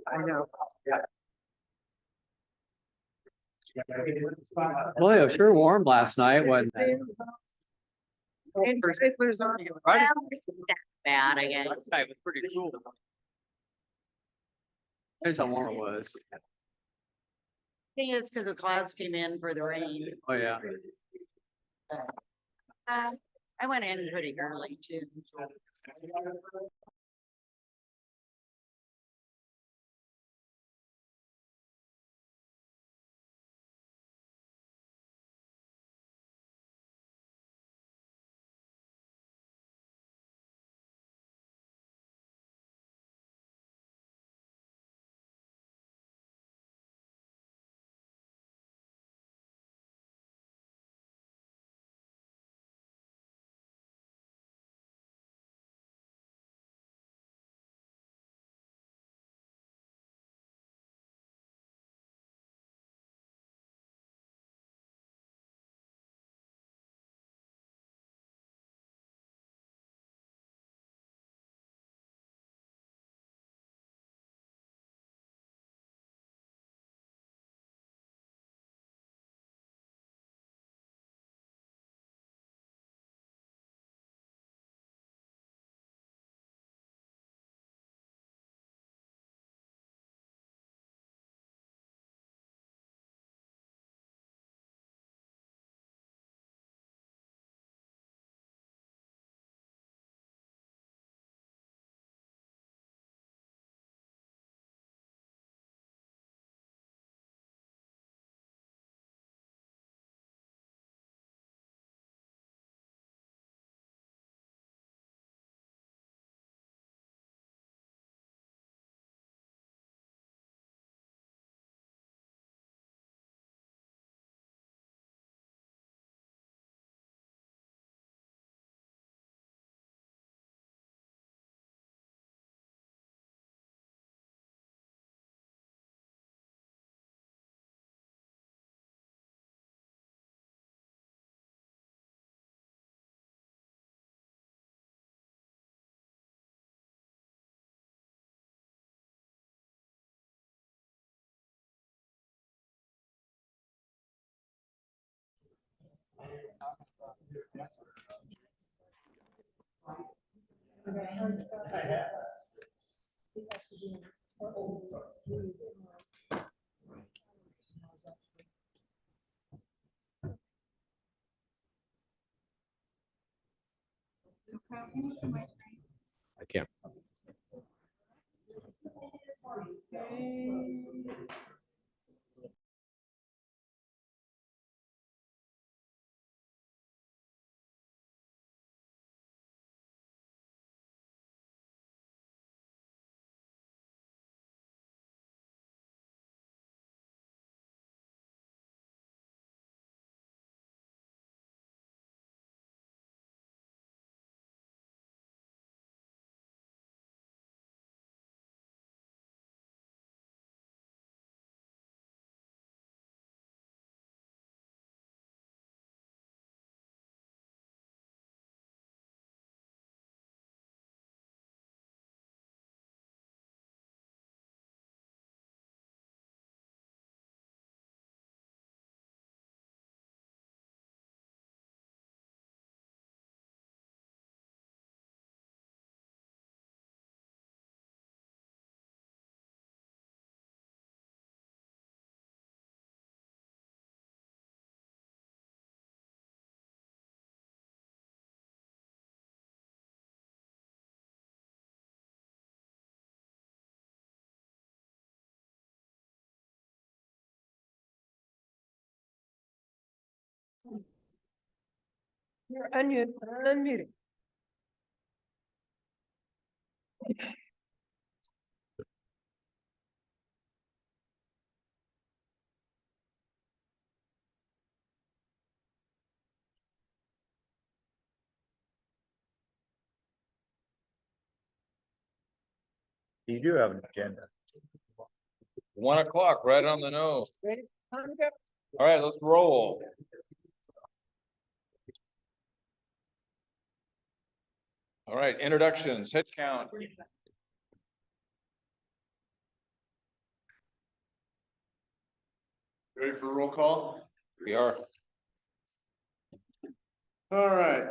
I know. Boy, it was sure warm last night, wasn't it? And Chrysler's on. Well, it's not that bad, I guess. Last night was pretty cool. Here's how warm it was. I think it's because the clouds came in for the rain. Oh, yeah. I went in pretty early too. I can't. You're unmuted. You do have an agenda. 1 o'clock, right on the nose. Ready? Time to go. All right, let's roll. All right, introductions, head count. Ready for roll call? We are. All right.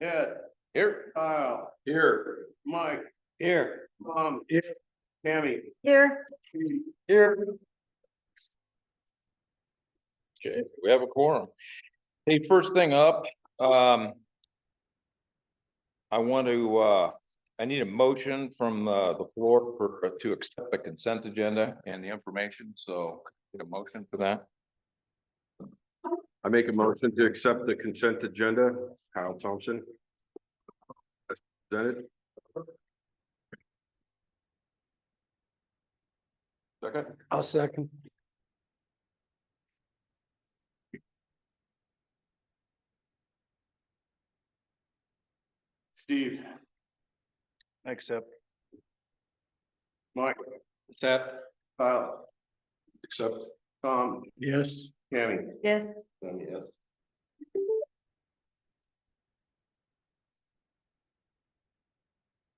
Ed, Here. Kyle, Here. Mike, Here. Tom, Tammy. Here, Here. Okay, we have a quorum. Hey, first thing up, I want to, I need a motion from, the floor to accept the consent agenda and the information, so get a motion for that. I make a motion to accept the consent agenda. Kyle Thompson. As presented. Second. I'll second. Steve. Accept. Mike, Accept. Kyle, Accept. Tom, Yes. Tammy. yes, Yes.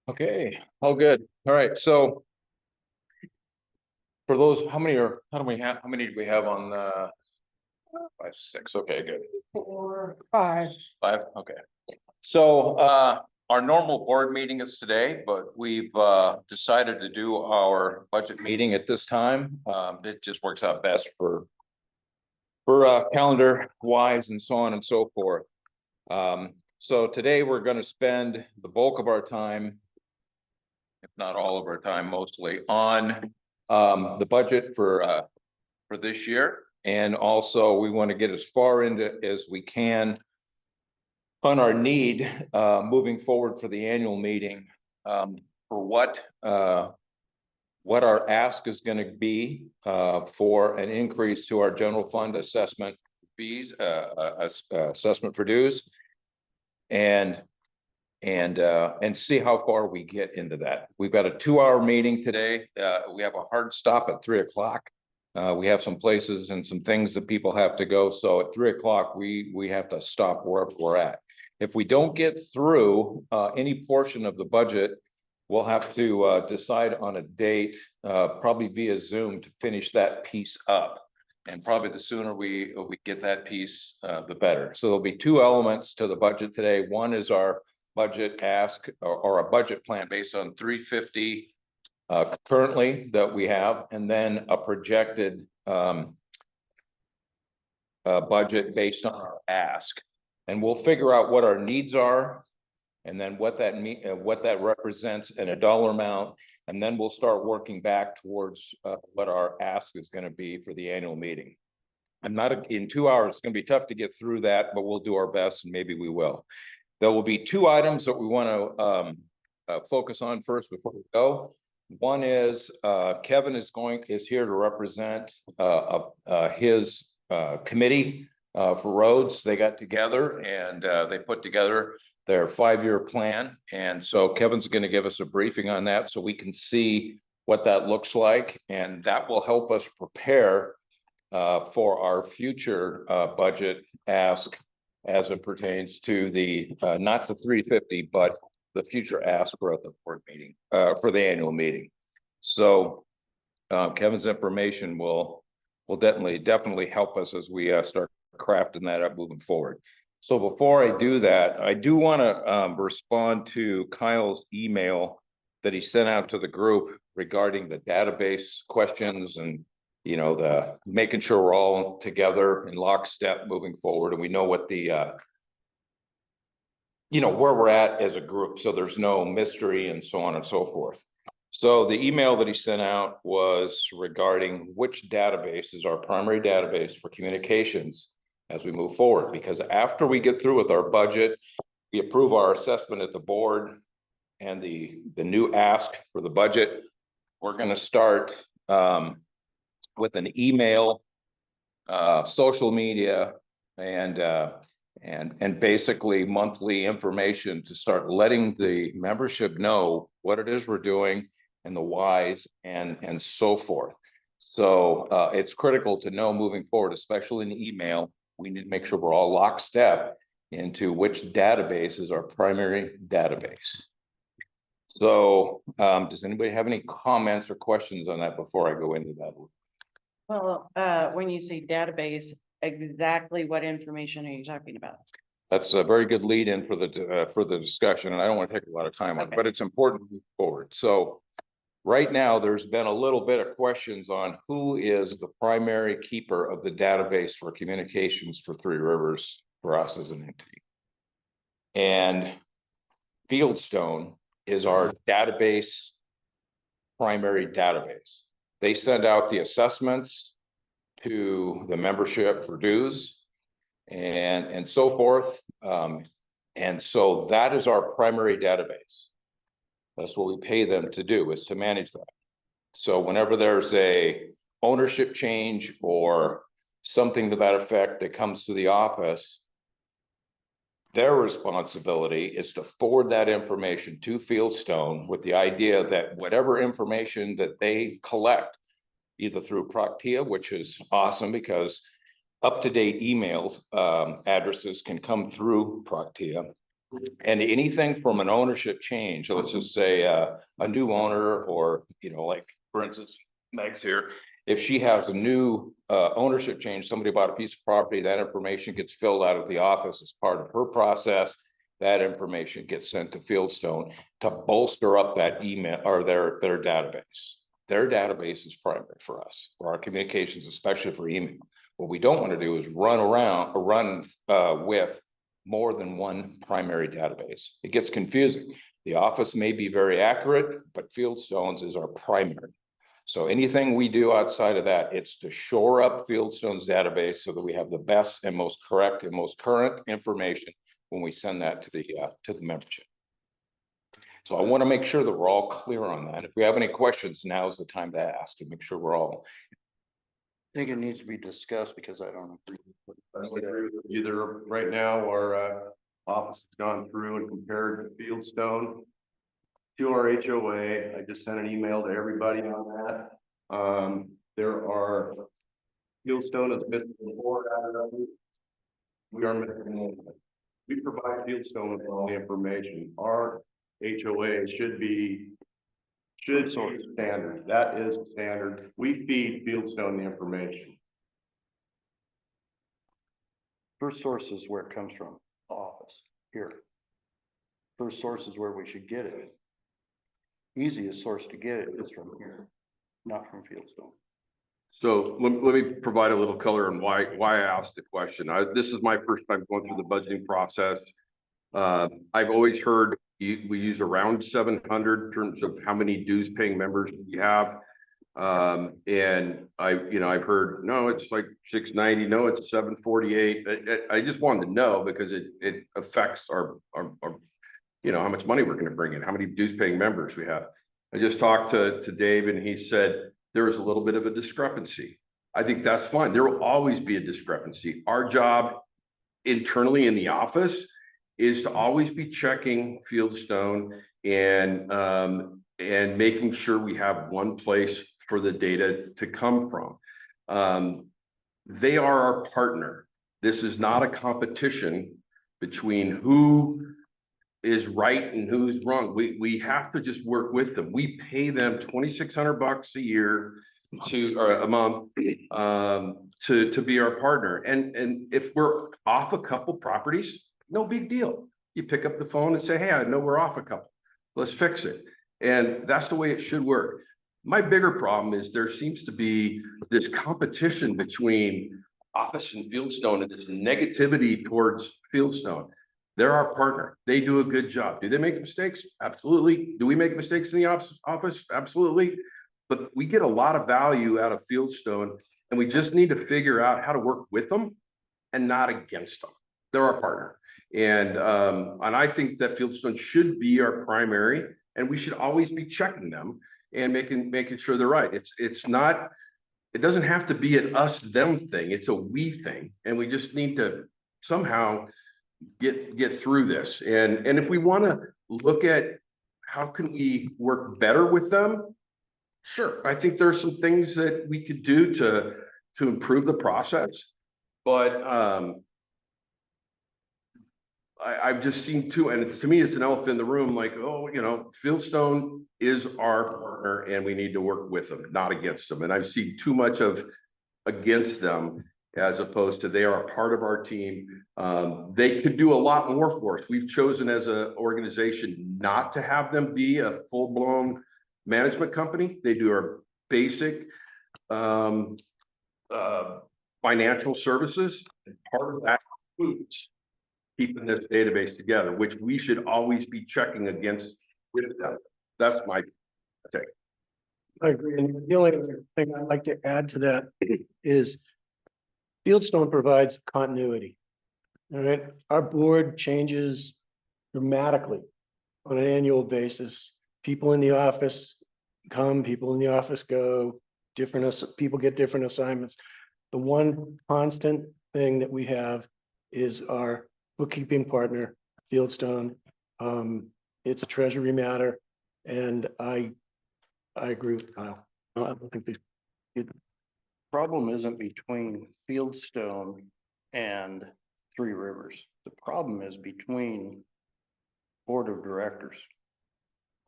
Okay, all good. All right, so for those, how many do we have on, 5, 6, okay, good. 4, 5. 5, okay. So, our normal board meeting is today, but we've, decided to do our budget meeting at this time. It just works out best for calendar wise and so on and so forth. So today we're gonna spend the bulk of our time, if not all of our time, mostly on, the budget for this year. And also we want to get as far into as we can on our need, moving forward for the annual meeting, for what our ask is going to be, for an increase to our general fund assessment fees, assessment for dues. And see how far we get into that. We've got a 2-hour meeting today. We have a hard stop at 3 o'clock. We have some places and some things that people have to go. So at 3 o'clock, we have to stop wherever we're at. If we don't get through any portion of the budget, we'll have to decide on a date, probably via Zoom, to finish that piece up. And probably the sooner we get that piece, the better. So there'll be 2 elements to the budget today. One is our budget ask or a budget plan based on 350 currently that we have, and then a projected budget based on our ask. And we'll figure out what our needs are, and then what that represents in a dollar amount, and then we'll start working back towards what our ask is going to be for the annual meeting. I'm not in 2 hours. It's going to be tough to get through that, but we'll do our best, and maybe we will. There will be 2 items that we want to focus on first before we go. One is Kevin is here to represent his committee for roads. They got together and they put together their 5-year plan. And so Kevin's going to give us a briefing on that so we can see what that looks like. And that will help us prepare for our future budget ask as it pertains to the not the 350, but the future ask for the board meeting, for the annual meeting. So Kevin's information will definitely help us as we start crafting that up moving forward. So before I do that, I do want to respond to Kyle's email that he sent out to the group regarding the database questions and, you know, the making sure we're all together in lockstep moving forward. And we know what the, you know, where we're at as a group. So there's no mystery and so on and so forth. So the email that he sent out was regarding which database is our primary database for communications as we move forward. Because after we get through with our budget, we approve our assessment at the board and the new ask for the budget, we're going to start with an email, social media, and basically monthly information to start letting the membership know what it is we're doing and the whys and so forth. So it's critical to know moving forward, especially in email. We need to make sure we're all lockstep into which database is our primary database. So does anybody have any comments or questions on that before I go into that? Well, when you say database, exactly what information are you talking about? That's a very good lead in for the discussion, and I don't want to take a lot of time on it, Okay. but it's important to move forward. So right now, there's been a little bit of questions on who is the primary keeper of the database for communications for Three Rivers for us as an entity. And Fieldstone is our database, primary database. They send out the assessments to the membership for dues and so forth. And so that is our primary database. That's what we pay them to do, is to manage that. So whenever there's a ownership change or something to that effect that comes to the office, their responsibility is to forward that information to Fieldstone with the idea that whatever information that they collect, either through Proctia, which is awesome because up-to-date emails, addresses can come through Proctia. And anything from an ownership change, so let's just say a new owner, or, like, for instance, Meg's here. If she has a new ownership change, somebody bought a piece of property, that information gets filled out at the office as part of her process. That information gets sent to Fieldstone to bolster up that email or their database. Their database is primary for us, for our communications, especially for email. What we don't want to do is run with more than one primary database. It gets confusing. The office may be very accurate, but Fieldstone's is our primary. So anything we do outside of that, it's to shore up Fieldstone's database so that we have the best and most correct and most current information when we send that to the membership. So I want to make sure that we're all clear on that. If we have any questions, now is the time to ask and make sure we're all. I think it needs to be discussed because I don't agree. I don't agree with either. Right now, our office has gone through and compared Fieldstone to our HOA. I just sent an email to everybody on that. There are, Fieldstone is missing the board out of it. We are missing one. We provide Fieldstone with all the information. Our HOA should be standard. That is standard. We feed Fieldstone the information. First source is where it comes from, the office, here. First source is where we should get it. Easiest source to get it is from here, not from Fieldstone. So let me provide a little color on why I asked the question. This is my first time going through the budgeting process. I've always heard we use around 700 in terms of how many dues paying members we have. And I've heard, no, it's like 690, no, it's 748. I just wanted to know because it affects our how much money we're going to bring in, how many dues paying members we have. I just talked to Dave and he said there was a little bit of a discrepancy. I think that's fine. There will always be a discrepancy. Our job internally in the office is to always be checking Fieldstone and making sure we have one place for the data to come from. They are our partner. This is not a competition between who is right and who's wrong. We have to just work with them. We pay them $2,600 a year or a month to be our partner. And if we're off a couple properties, no big deal. You pick up the phone and say, hey, I know we're off a couple. Let's fix it. And that's the way it should work. My bigger problem is there seems to be this competition between office and Fieldstone and this negativity towards Fieldstone. They're our partner. They do a good job. Do they make mistakes? Absolutely. Do we make mistakes in the office? Absolutely. But we get a lot of value out of Fieldstone, and we just need to figure out how to work with them and not against them. They're our partner. And I think that Fieldstone should be our primary, and we should always be checking them and making sure they're right. It's not, it doesn't have to be an us them thing. It's a we thing. And we just need to somehow get through this. And if we want to look at how can we work better with them, sure. I think there's some things that we could do to improve the process. But I've just seen too, and to me, it's an elephant in the room, like, oh, Fieldstone is our partner and we need to work with them, not against them. And I've seen too much of against them as opposed to they are a part of our team. They could do a lot more for us. We've chosen as an organization not to have them be a full-blown management company. They do our basic financial services. And part of that includes keeping this database together, which we should always be checking against with them. That's my take. I agree. And the only other thing I'd like to add to that is Fieldstone provides continuity. All right, our board changes dramatically on an annual basis. People in the office come, people in the office go, people get different assignments. The one constant thing that we have is our bookkeeping partner, Fieldstone. It's a treasury matter, and I agree with Kyle. I don't think they, Problem isn't between Fieldstone and Three Rivers. The problem is between board of directors.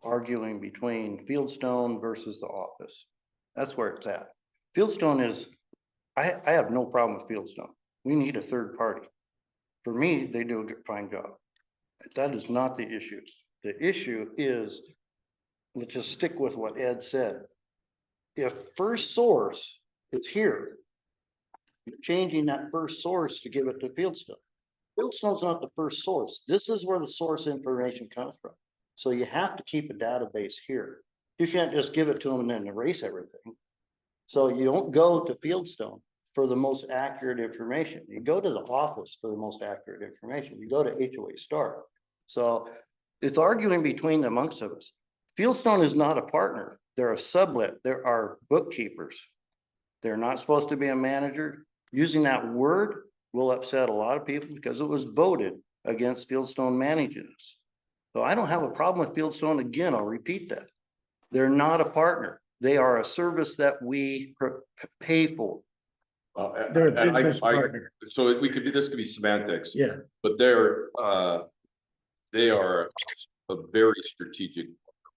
Arguing between Fieldstone versus the office. That's where it's at. Fieldstone is, I have no problem with Fieldstone. We need a third party. For me, they do a fine job. That is not the issue. The issue is, let's just stick with what Ed said. If First Source is here, you're changing that first source to give it to Fieldstone. Fieldstone's not the first source. This is where the source information comes from. So you have to keep a database here. You can't just give it to them and then erase everything. So you don't go to Fieldstone for the most accurate information. You go to the office for the most accurate information. You go to HOA Star. So it's arguing between the amongst of us. Fieldstone is not a partner. They're a sublet. There are bookkeepers. They're not supposed to be a manager. Using that word will upset a lot of people because it was voted against Fieldstone managing us. So I don't have a problem with Fieldstone. Again, I'll repeat that. They're not a partner. They are a service that we pay for. they're a And business partner. So we could do, this could be semantics, Yeah, but they are a very strategic.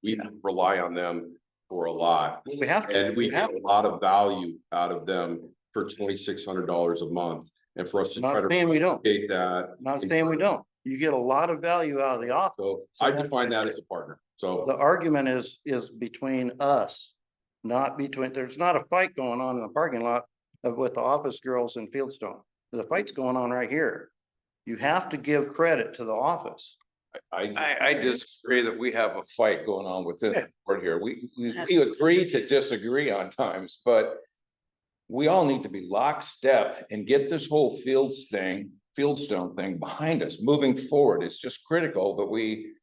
We rely on them for a lot. we have to. And we have a lot of value out of them for $2,600 a month. And for us to try Not to saying we don't, replicate that. not saying we don't. You get a lot of value out of the office. So I define that as a partner. So The argument is between us, not between, there's not a fight going on in the parking lot with the office girls in Fieldstone. The fight's going on right here. You have to give credit to the office. I disagree that we have a fight going on within the board here. We agree to disagree on times, but we all need to be lockstep and get this whole Fieldstone thing behind us. Moving forward, it's just critical that we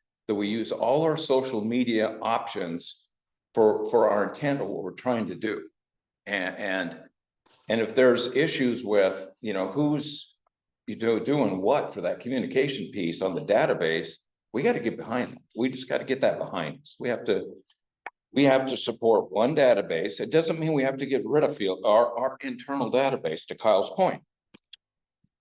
use all our social media options for our intent of what we're trying to do. And if there's issues with, who's doing what for that communication piece on the database, we got to get behind it. We just got to get that behind us. We have to support one database. It doesn't mean we have to get rid of our internal database, to Kyle's point.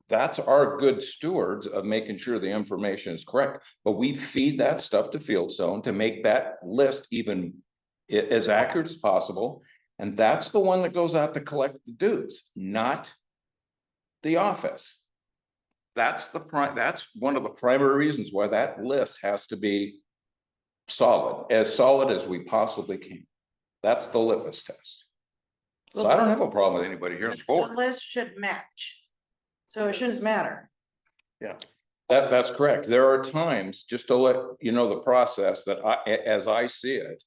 That's our good stewards of making sure the information is correct, but we feed that stuff to Fieldstone to make that list even as accurate as possible. And that's the one that goes out to collect the dues, not the office. That's one of the primary reasons why that list has to be solid as we possibly can. That's the litmus test. So I don't have a problem with anybody here on the The board. list should match. So it shouldn't matter. That's correct. There are times, just to let you know the process that as I see it,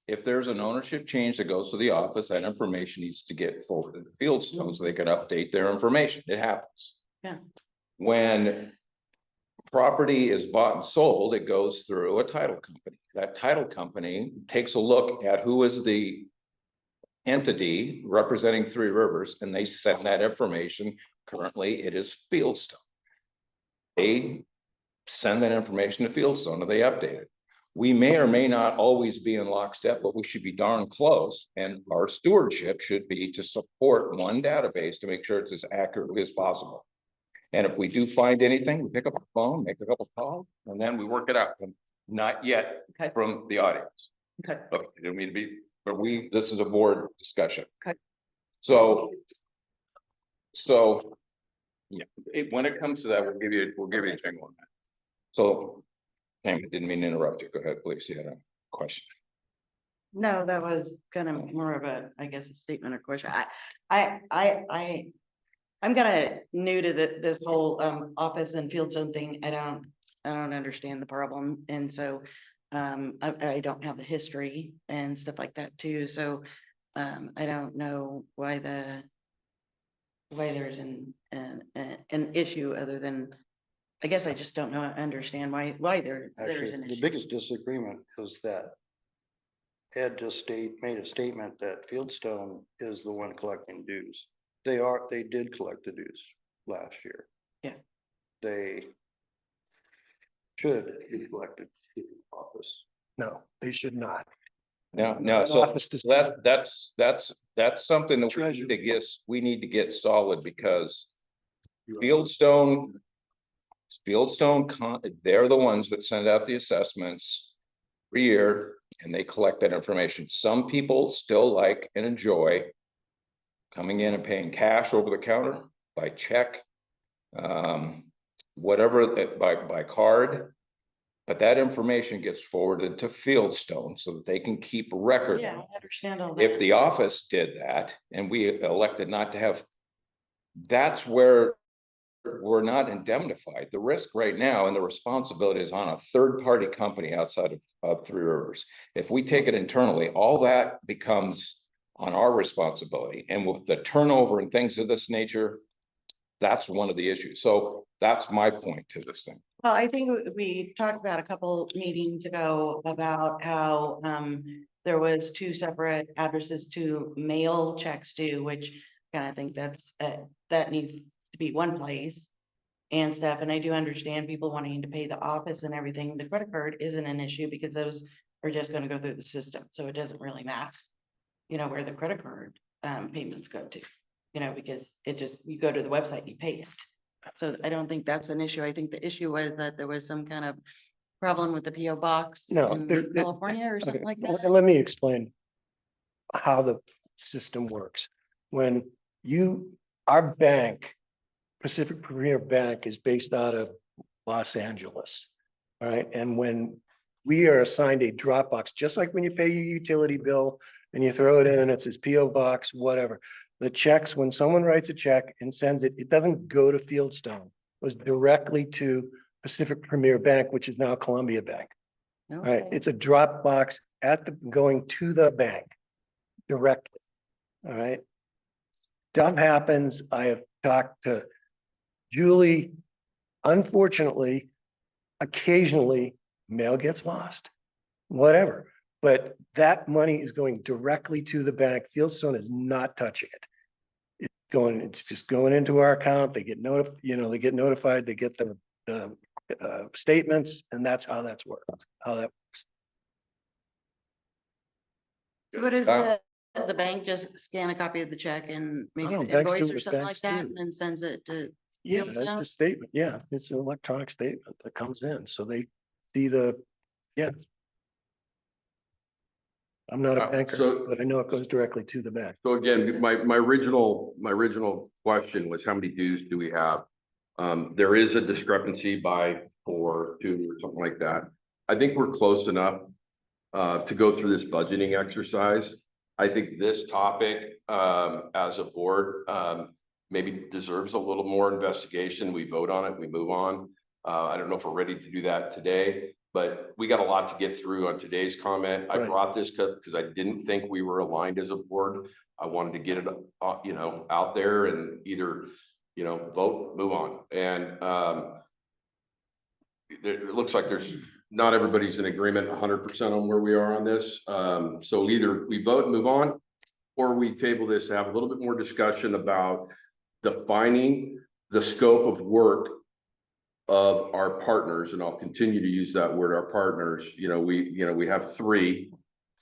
if there's an ownership change that goes to the office, that information needs to get forwarded to Fieldstone so they can update their information. It happens. Yeah. When property is bought and sold, it goes through a title company. That title company takes a look at who is the entity representing Three Rivers, and they send that information. Currently, it is Fieldstone. They send that information to Fieldstone and they update it. We may or may not always be in lockstep, but we should be darn close. And our stewardship should be to support one database to make sure it's as accurately as possible. And if we do find anything, we pick up the phone, make a couple calls, and then we work it out. Not yet Okay. from the audience. Okay. Okay, I didn't mean to be, but this is a board discussion. Okay. So So, yeah, when it comes to that, we'll give you a jingle on that. So, Pam, I didn't mean to interrupt you. Go ahead, please. You had a question. No, that was kind of more of a, I guess, a statement or question. I'm kind of new to this whole office and Fieldstone thing. I don't understand the problem. And so I don't have the history and stuff like that too. So I don't know why there's an issue other than, I guess I just don't understand why there's Actually, an the issue. biggest disagreement is that Ed just made a statement that Fieldstone is the one collecting dues. They did collect the dues last year. Yeah. They should be collected in the office. No, they should not. No, An so office to- that's something that Treasure. we need to get solid because Fieldstone, they're the ones that send out the assessments every year and they collect that information. Some people still like and enjoy coming in and paying cash over the counter, by check, whatever, by card. But that information gets forwarded to Fieldstone so that they can keep record. Yeah, I understand all that. If the office did that and we elected not to have, that's where we're not indemnified. The risk right now and the responsibility is on a third-party company outside of Three Rivers. If we take it internally, all that becomes on our responsibility. And with the turnover and things of this nature, that's one of the issues. So that's my point to this thing. Well, I think we talked about a couple meetings ago about how there was 2 separate addresses to mail checks to, which kind of think that needs to be one place and stuff. And I do understand people wanting to pay the office and everything. The credit card isn't an issue because those are just going to go through the system. So it doesn't really matter, where the credit card payments go to, because you go to the website, you pay it. So I don't think that's an issue. I think the issue was that there was some kind of problem with the PO box No, in California or something like that. And let me explain how the system works. When our bank, Pacific Premier Bank, is based out of Los Angeles. All right, and when we are assigned a drop box, just like when you pay your utility bill and you throw it in, it says PO box, whatever. The checks, when someone writes a check and sends it, it doesn't go to Fieldstone. It goes directly to Pacific Premier Bank, which is now Columbia Bank. All right, Okay. it's a drop box going to the bank directly. All right. Stuff happens. I have talked to Julie. Unfortunately, occasionally mail gets lost, whatever. But that money is going directly to the bank. Fieldstone is not touching it. It's just going into our account. They get notified, they get the statements, and that's how that works. What is the bank just scan a copy of the check and maybe No, the banks do invoice what or something like banks that do. and then sends it to Yeah, Fieldstone? that's a statement. Yeah, it's an electronic statement that comes in. So they see yeah. I'm not a banker, so- but I know it goes directly to the bank. So again, my original question was how many dues do we have? There is a discrepancy by 4, 2, or something like that. I think we're close enough to go through this budgeting exercise. I think this topic, as a board, maybe deserves a little more investigation. We vote on it, we move on. I don't know if we're ready to do that today, but we got a lot to get through on today's comment. I Right. brought this because I didn't think we were aligned as a board. I wanted to get it, out there and either, vote, move on. And it looks like not everybody's in agreement 100% on where we are on this. So either we vote and move on, or we table this to have a little bit more discussion about defining the scope of work of our partners, and I'll continue to use that word, our partners. We have 3,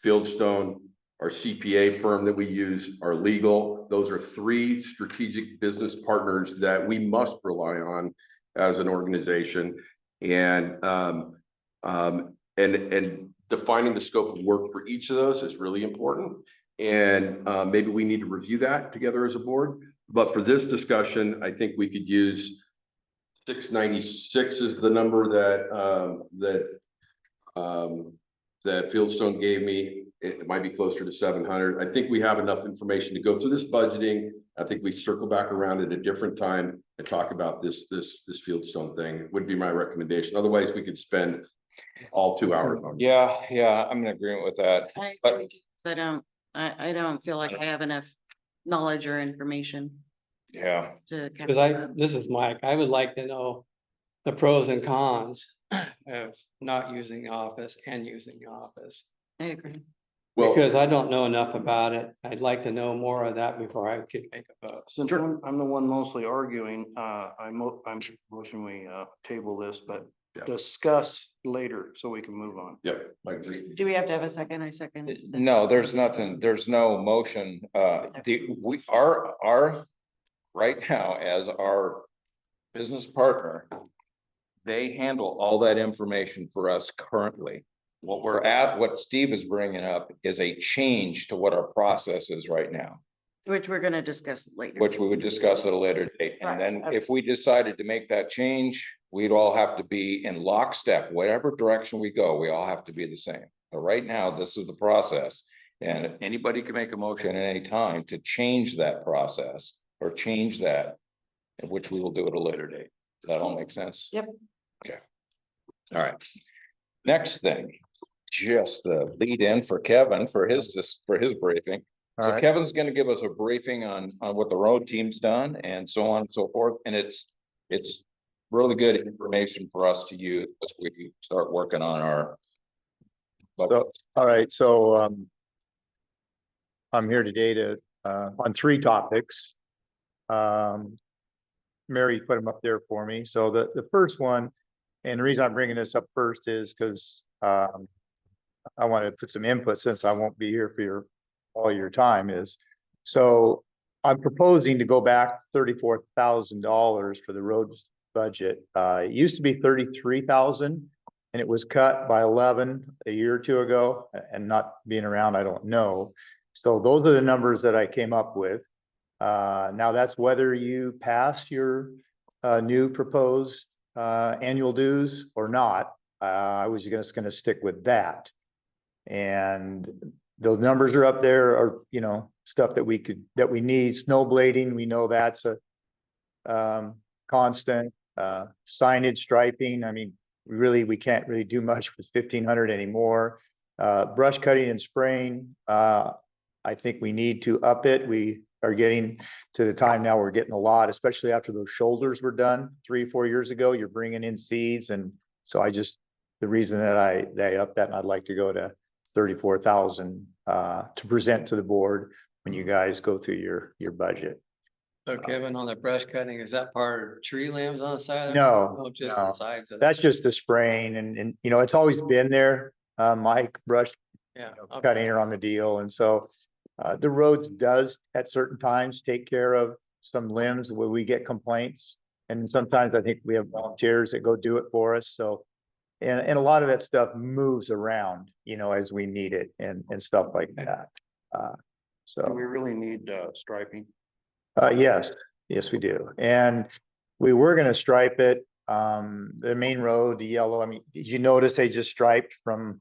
Fieldstone, our CPA firm that we use, our legal. Those are 3 strategic business partners that we must rely on as an organization. And defining the scope of work for each of those is really important. And maybe we need to review that together as a board. But for this discussion, I think we could use 696 is the number that Fieldstone gave me. It might be closer to 700. I think we have enough information to go through this budgeting. I think we circle back around at a different time and talk about this Fieldstone thing would be my recommendation. Otherwise, we could spend all 2 hours on it. Yeah, I'm in agreement with that. I But- agree, too, 'cause I don't feel like I have enough knowledge or information Yeah, to. Because this is Mike, I would like to know the pros and cons of not using the office and using the office. I agree. Well, Because I don't know enough about it. I'd like to know more of that before I could make a vote. Since I'm the one mostly arguing, I'm motion we, table this, but Yeah. discuss later so we can move on. yep, I agree. Do we have to have a second? I second. no, there's nothing, there's no motion. Our right now as our business partner, they handle all that information for us currently. What Steve is bringing up is a change to what our process is right now, Which we're gonna discuss later. which we would discuss at a later date. And then Right. if we decided to make that change, we'd all have to be in lockstep, whatever direction we go, we all have to be the same. But right now, this is the process. And anybody can make a motion at any time to change that process or change that, which we will do at a later date. Does that all make sense? Yep. Okay. All right. Next thing, just the lead in for Kevin for his briefing. All So right. Kevin's gonna give us a briefing on what the road team's done and so on and so forth, and it's really good information for us to use as we start working on our. So, all right, so, I'm here today to, on 3 topics. Mary put them up there for me. So the first one, and the reason I'm bringing this up first is because, I want to put some input since I won't be here for all your time is. So I'm proposing to go back $34,000 for the roads budget. It used to be 33,000 and it was cut by 11 a year or 2 ago, and not being around, I don't know. So those are the numbers that I came up with. Now that's whether you pass your new proposed annual dues or not. I was just gonna stick with that. And those numbers are up there, or, stuff that we need. Snow blading, we know that's a constant, signage, striping. I mean, we can't really do much with 1,500 anymore. Brush cutting and spraying, I think we need to up it. We are getting to the time now, we're getting a lot, especially after those shoulders were done 3-4 years ago. You're bringing in seeds, and so the reason that I upped that, and I'd like to go to 34,000 to present to the board when you guys go through your budget. So Kevin, on the brush cutting, is that part of tree limbs on the side? of the No, road? Just no. the sides of. That's just the spraying, and it's always been there. Mike brush Yeah. cutting are on the deal, and so the roads does at certain times take care of some limbs where we get complaints, and sometimes I think we have volunteers that go do it for us. So, and a lot of that stuff moves around, as we need it and stuff like that. Do So, we really need, striping? yes, we do, and we were gonna stripe it. The main road, the yellow. I mean, did you notice they just striped from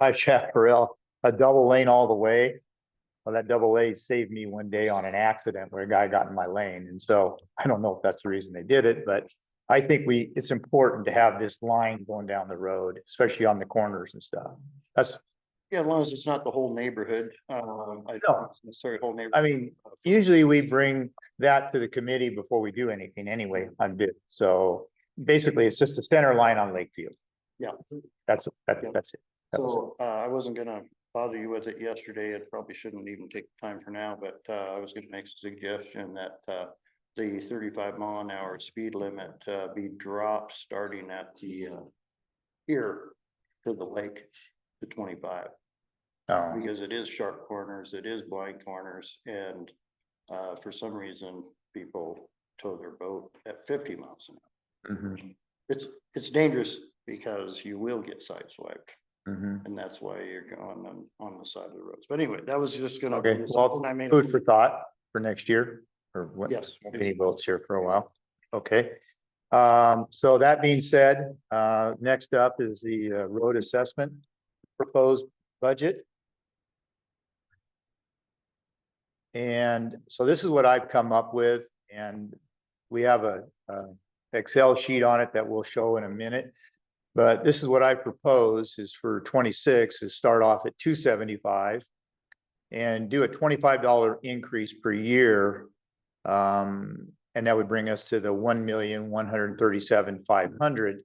High Chaparral a double lane all the way? Well, that double A saved me one day on an accident where a guy got in my lane. And so I don't know if that's the reason they did it, but I think it's important to have this line going down the road, especially on the corners and stuff. Yeah, as long as it's not the whole neighborhood, I No. don't necessarily whole neighborhood. I mean, usually we bring that to the committee before we do anything anyway on bid. So basically it's just the center line on Lakefield. Yeah. That's it. That was it. So, I wasn't gonna bother you with it yesterday. It probably shouldn't even take time for now, but, I was gonna make a suggestion that, the 35-mile-an-hour speed limit, be dropped starting at the, here to the lake to 25. Oh, Because it is sharp corners, it is blind corners, and, for some reason, people tow their boat at 50 miles an hour. mhm, It's dangerous because you will get sideswiped. mhm. And that's why you're going on the side of the roads. But anyway, that was just gonna. Okay, be well, something I made. food for thought for next year. Or what? Yes. Won't be any votes here for a while. Okay. So that being said, next up is the road assessment proposed budget. And so this is what I've come up with, and we have a Excel sheet on it that we'll show in a minute. But this is what I propose is for 26 is start off at 275 and do a $25 increase per year. And that would bring us to the 1,137,500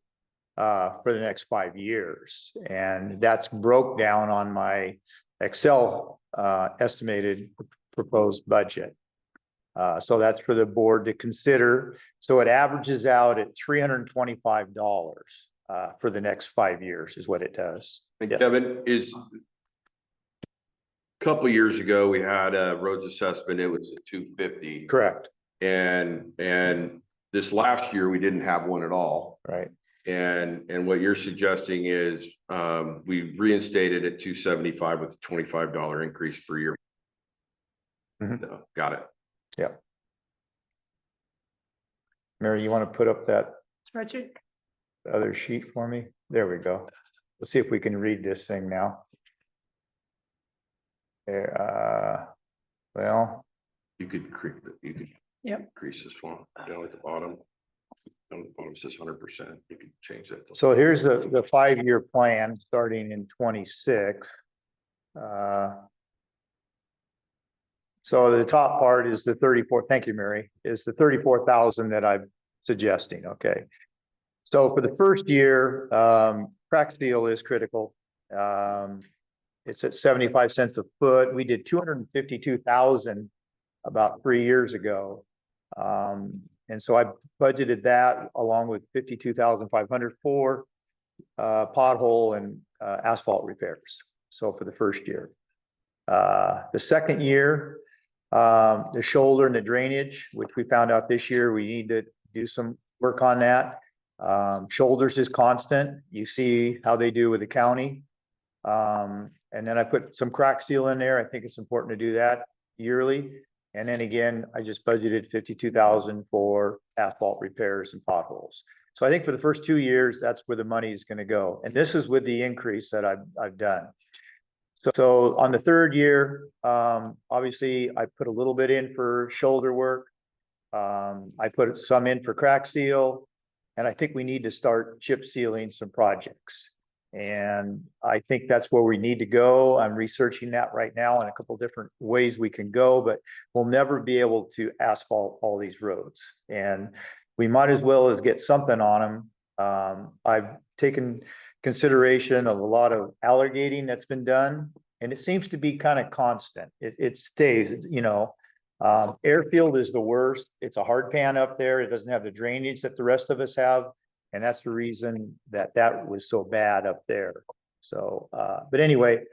for the next 5 years. And that's broke down on my Excel estimated proposed budget. So that's for the board to consider. So it averages out at $325 for the next 5 years is what it does. And Yeah. Kevin, a couple of years ago, we had a roads assessment, it was at 250. Correct. And this last year, we didn't have one at all. Right. And what you're suggesting is, we reinstated at 275 with a $25 increase per year. Mhm. No, got it. Yeah. Mary, you want to put up that Spreadsheet? other sheet for me? There we go. Let's see if we can read this thing now. There, well, You could create, you could. Yep. Increase this one down at the bottom. On the bottom it says 100%. You could change that. to- so here's the 5-year plan starting in 26. So the top part is the 34, thank you, Mary, is the 34,000 that I'm suggesting, okay? So for the first year, crack steel is critical. It's at 75 cents a foot. We did 252,000 about 3 years ago. And so I budgeted that along with 52,500 for pothole and asphalt repairs. So for the first year. The second year, the shoulder and the drainage, which we found out this year, we need to do some work on that. Shoulders is constant. You see how they do with the county. And then I put some crack seal in there. I think it's important to do that yearly. And then again, I just budgeted 52,000 for asphalt repairs and potholes. So I think for the first 2 years, that's where the money is going to go. And this is with the increase that I've done. So on the third year, obviously I put a little bit in for shoulder work. I put some in for crack seal, and I think we need to start chip sealing some projects. And I think that's where we need to go. I'm researching that right now in a couple different ways we can go, but we'll never be able to asphalt all these roads. And we might as well as get something on them. I've taken consideration of a lot of alligating that's been done, and it seems to be kind of constant. It stays, you know. Airfield is the worst. It's a hard pan up there. It doesn't have the drainage that the rest of us have. And that's the reason that was so bad up there. So, but anyway,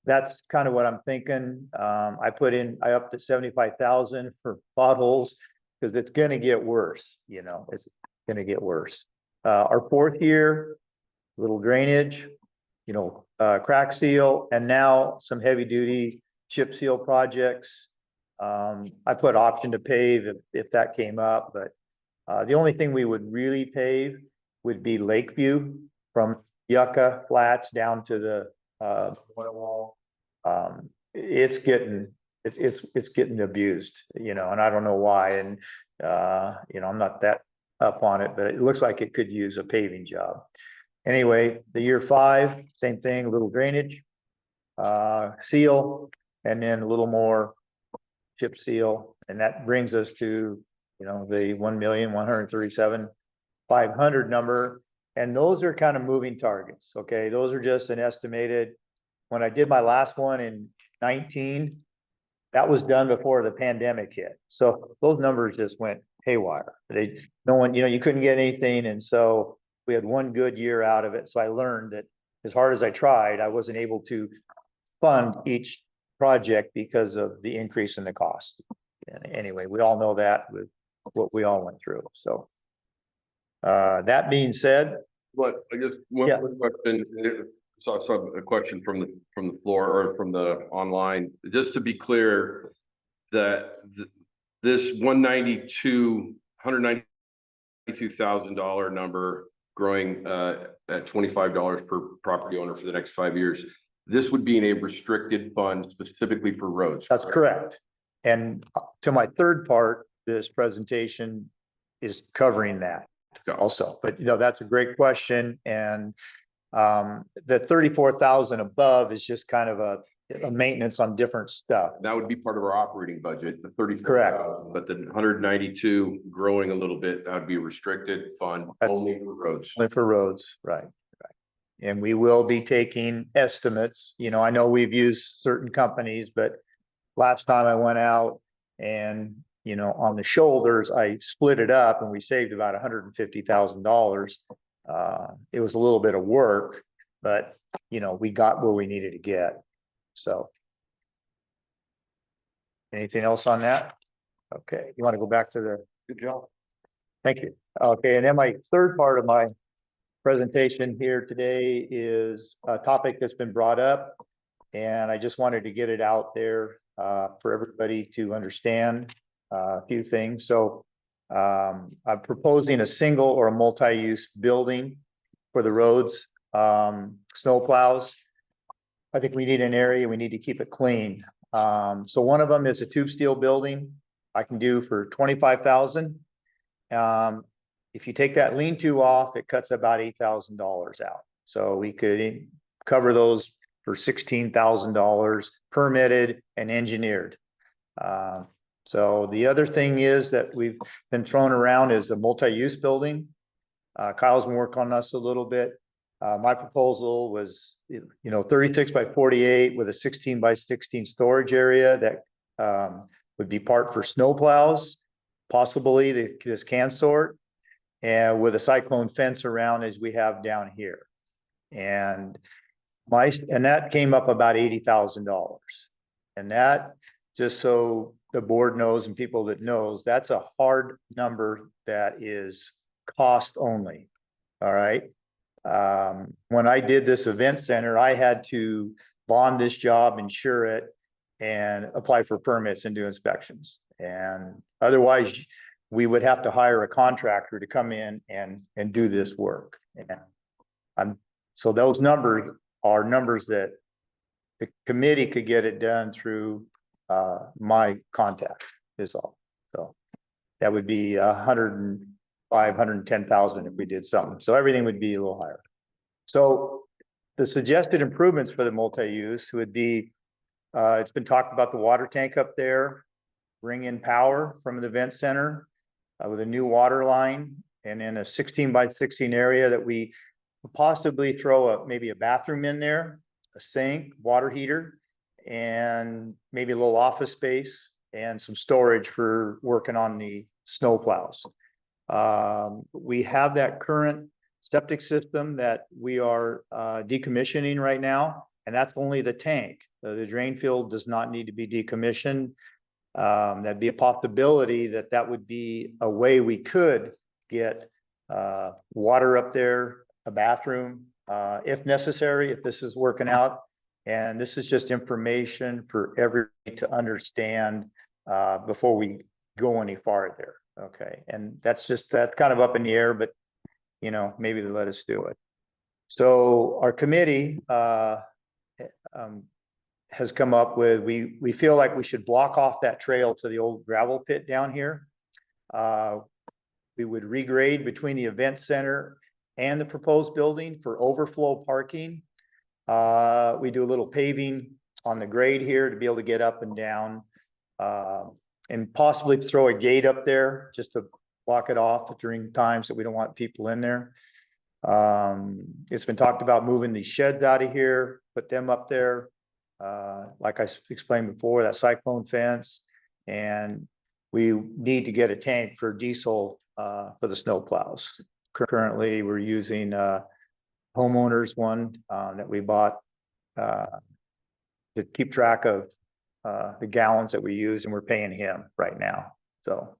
that's kind of what I'm thinking. I upped it 75,000 for potholes because it's going to get worse. You know, it's going to get worse. Our fourth year, little drainage, you know, crack seal, and now some heavy duty chip seal projects. I put option to pave if that came up, but the only thing we would really pave would be Lakeview from Yucca Flats down to the oil wall. It's getting abused, you know, and I don't know why. And you know, I'm not that up on it, but it looks like it could use a paving job. Anyway, the year 5, same thing, a little drainage, seal, and then a little more chip seal, and that brings us to, you know, the 1,137,500 number. And those are kind of moving targets. Okay, those are just an estimated. When I did my last one in 19, that was done before the pandemic hit. So those numbers just went haywire. No one, you know, you couldn't get anything. And so we had one good year out of it. So I learned that as hard as I tried, I wasn't able to fund each project because of the increase in the cost. And anyway, we all know that with what we all went through. So that being said, But I guess one Yeah. quick question, saw a question from the floor or from the online, just to be clear, that this $192,000 number growing at $25 per property owner for the next 5 years. This would be in a restricted fund specifically for roads. That's correct. And to my third part, this presentation is covering that also. But that's a great question. And the 34,000 above is just kind of a maintenance on different stuff. That would be part of our operating budget, the 34,000. Correct. But the 192 growing a little bit, that would be a restricted fund That's only for roads. only for roads, right? And we will be taking estimates. I know we've used certain companies, but last time I went out and, on the shoulders, I split it up and we saved about $150,000. It was a little bit of work, but, we got where we needed to get. So. Anything else on that? Okay, you want to go back to the, good job. Thank you. Okay, and then my third part of my presentation here today is a topic that's been brought up, and I just wanted to get it out there for everybody to understand a few things. So I'm proposing a single or a multi-use building for the roads, snow plows. I think we need an area, we need to keep it clean. So one of them is a tube steel building I can do for 25,000. If you take that lean-to off, it cuts about $8,000 out. So we could cover those for $16,000 permitted and engineered. So the other thing is that we've been thrown around is the multi-use building. Kyle's been working on us a little bit. My proposal was, 36 by 48 with a 16 by 16 storage area that would be part for snow plows, possibly this can sort, and with a cyclone fence around as we have down here. And that came up about $80,000. And that, just so the board knows and people that knows, that's a hard number that is cost only. All right. When I did this event center, I had to bond this job, insure it, and apply for permits and do inspections. And otherwise, we would have to hire a contractor to come in and do this work. And so those numbers are numbers that the committee could get it done through my contact is all. So that would be 110,000 if we did something. So everything would be a little higher. So the suggested improvements for the multi-use would be, it's been talked about the water tank up there, bring in power from the event center with a new water line, and in a 16 by 16 area that we possibly throw maybe a bathroom in there, a sink, water heater, and maybe a little office space and some storage for working on the snow plows. We have that current septic system that we are decommissioning right now, and that's only the tank. The drain field does not need to be decommissioned. That'd be a possibility that would be a way we could get water up there, a bathroom, if necessary, if this is working out. And this is just information for everybody to understand before we go any farther. Okay, and that's kind of up in the air, but maybe they let us do it. So our committee has come up with, we feel like we should block off that trail to the old gravel pit down here. We would regrade between the event center and the proposed building for overflow parking. We do a little paving on the grade here to be able to get up and down, and possibly throw a gate up there just to block it off during times that we don't want people in there. It's been talked about moving these sheds out of here, put them up there. Like I explained before, that cyclone fence, and we need to get a tank for diesel for the snow plows. Currently, we're using homeowners one that we bought to keep track of the gallons that we use, and we're paying him right now. So,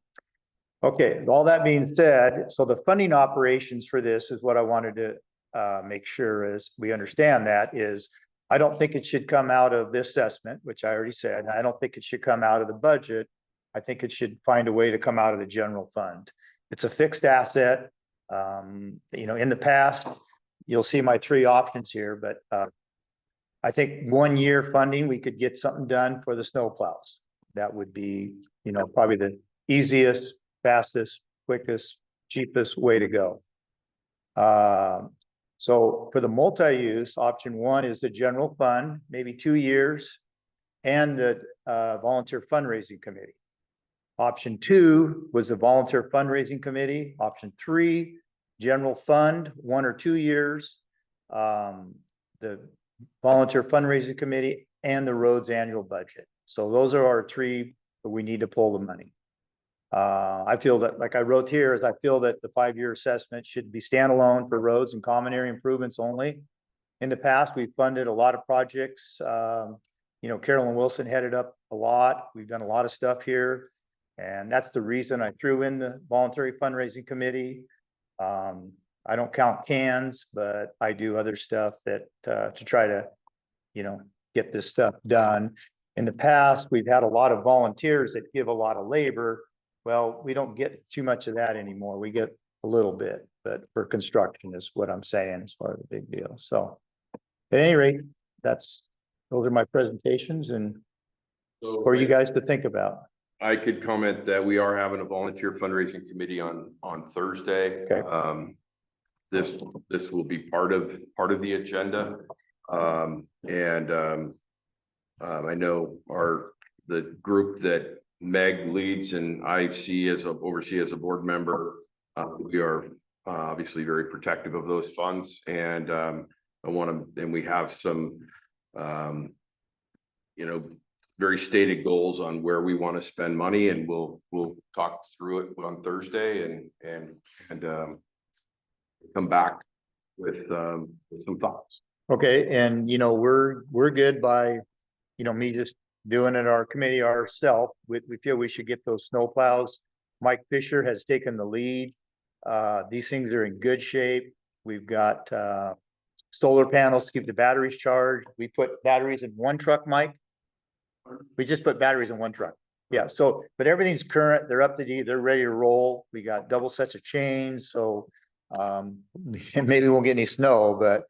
okay, all that being said, so the funding operations for this is what I wanted to make sure is we understand that is, I don't think it should come out of this assessment, which I already said. I don't think it should come out of the budget. I think it should find a way to come out of the general fund. It's a fixed asset. In the past, you'll see my three options here, but I think 1 year funding, we could get something done for the snowplows. That would be, probably the easiest, fastest, quickest, cheapest way to go. So for the multi-use, option one is the general fund, maybe 2 years, and the volunteer fundraising committee. Option two was the volunteer fundraising committee. Option three, general fund, 1 or 2 years. The volunteer fundraising committee and the roads annual budget. So those are our three, but we need to pull the money. I feel that, like I wrote here, is I feel that the 5-year assessment should be standalone for roads and common area improvements only. In the past, we've funded a lot of projects. Carolyn Wilson headed up a lot. We've done a lot of stuff here. And that's the reason I threw in the voluntary fundraising committee. I don't count cans, but I do other stuff that, to try to, get this stuff done. In the past, we've had a lot of volunteers that give a lot of labor. Well, we don't get too much of that anymore. We get a little bit, but for construction is what I'm saying as far as the big deal. So at any rate, those are my presentations and So for you guys to think about. I could comment that we are having a volunteer fundraising committee on Thursday. Okay. This will be part of the agenda. I know the group that Meg leads and I oversee as a board member, we are obviously very protective of those funds, and we have some very stated goals on where we want to spend money, and we'll talk through it on Thursday and come back with some thoughts. Okay, and we're good by, me just doing it our committee ourselves. We feel we should get those snow plows. Mike Fisher has taken the lead. These things are in good shape. We've got solar panels to keep the batteries charged. We put batteries in one truck, Mike. We just put batteries in one truck. Yeah, so, but everything's current. They're up to date. They're ready to roll. We got double sets of chains. So maybe we won't get any snow, but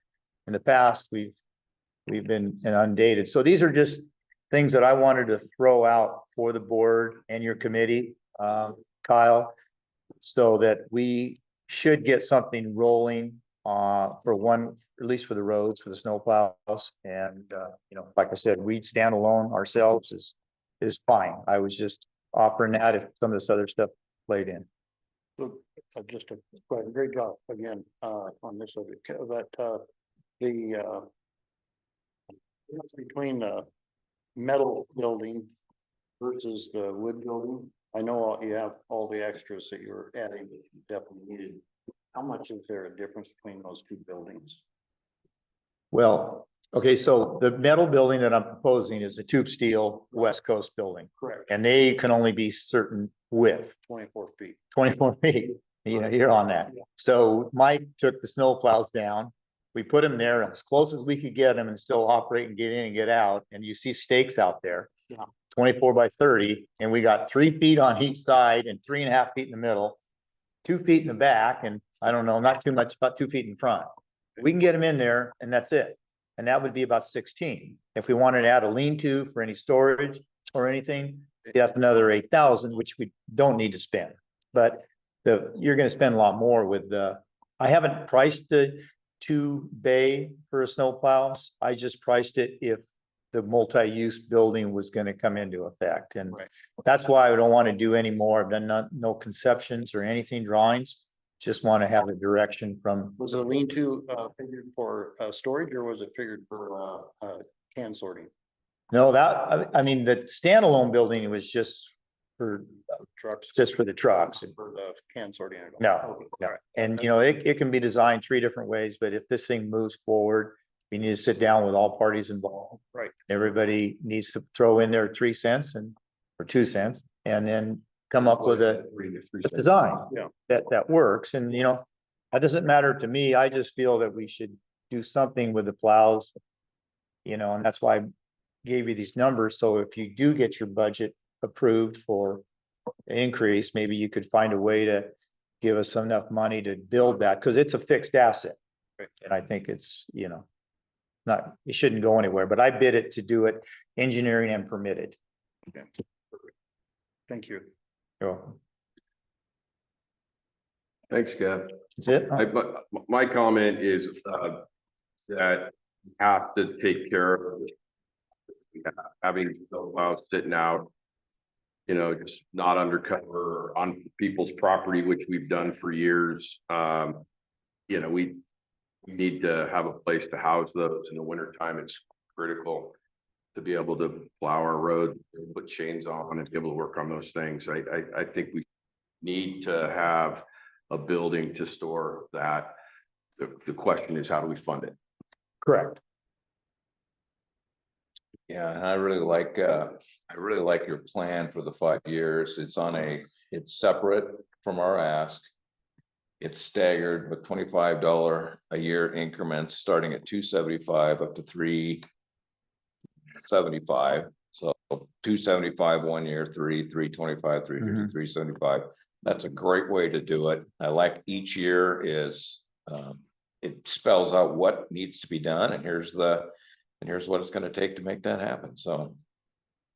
in the past we've been inundated. So these are just things that I wanted to throw out for the board and your committee, Kyle, so that we should get something rolling for one, at least for the roads, for the snow plows. And like I said, we'd stand alone ourselves is fine. I was just offering that if some of this other stuff played in. So just a great job again on this subject. That between the metal building versus the wood building, I know you have all the extras that you're adding that you definitely needed. How much is there a difference between those two buildings? Well, okay, so the metal building that I'm proposing is the tube steel West Coast building. Correct. And they can only be certain width, 24 feet. 24 feet. You're on that. So Mike took the snow plows down. We put them there as close as we could get them and still operate and get in and get out. And you see stakes out there, 24 by 30. And we got 3 feet on each side and 3.5 feet in the middle, 2 feet in the back. And I don't know, not too much, about 2 feet in front. We can get them in there and that's it. And that would be about 16. If we wanted to add a lean-to for any storage or anything, that's another 8,000, which we don't need to spend. But you're going to spend a lot more with I haven't priced the 2 bay for a snow plows. I just priced it if the multi-use building was going to come into effect. And that's why I don't want to do any more. I've done no conceptions or anything, drawings. Just want to have a direction from. Was it a lean-to figured for storage, or was it figured for can sorting? No, I mean, the standalone building was just for Trucks. just for the trucks. For the can sorting. No, no. And it can be designed 3 different ways, but if this thing moves forward, we need to sit down with all parties involved. Right. Everybody needs to throw in their 3 cents or 2 cents, and then come up with a design that works. And that doesn't matter to me. I just feel that we should do something with the plows, and that's why I gave you these numbers. So if you do get your budget approved for increase, maybe you could find a way to give us enough money to build that, because it's a fixed asset. And I think it's, not, it shouldn't go anywhere, but I bid it to do it engineering and permitted. Thank you. So, Thanks, Kev. that's it. My comment is, that we have to take care of having snowplows sitting out, just not undercover on people's property, which we've done for years. We need to have a place to house those in the wintertime. It's critical to be able to plow our road, put chains on and be able to work on those things. I think we need to have a building to store that. The question is, how do we fund it? Correct. Yeah, and I really like your plan for the 5 years. It's separate from our ask. It's staggered with $25 a year increments, starting at $275 up to $375. So $275 1 year, $325, $350, $375. That's a great way to do it. I like each year is it spells out what needs to be done, and here's what it's going to take to make that happen. So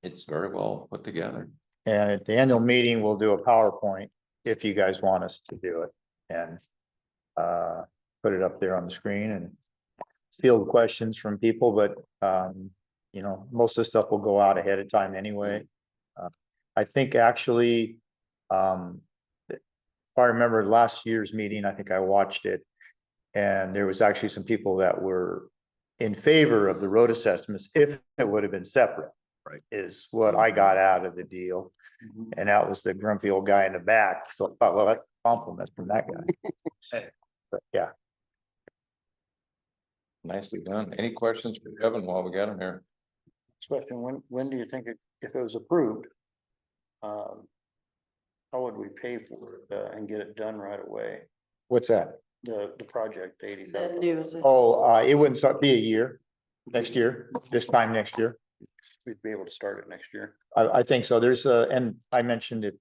it's very well put together. And at the annual meeting, we'll do a PowerPoint if you guys want us to do it, and put it up there on the screen and field questions from people, but most of the stuff will go out ahead of time anyway. I think actually, if I remember last year's meeting, I think I watched it, and there was actually some people that were in favor of the road assessments if it would have been separate. Right. Is what I got out of the deal. And that was the grumpy old guy in the back. So I thought, well, that's a compliment from that guy. But yeah. Nicely done. Any questions for Kevin while we got him here? Question, when do you think if it was approved, how would we pay for it and get it done right away? What's that? The project, The 80,000. new system. Oh, it wouldn't be a year, next year, this time next year. We'd be able to start it next year. I think so. There's and I mentioned it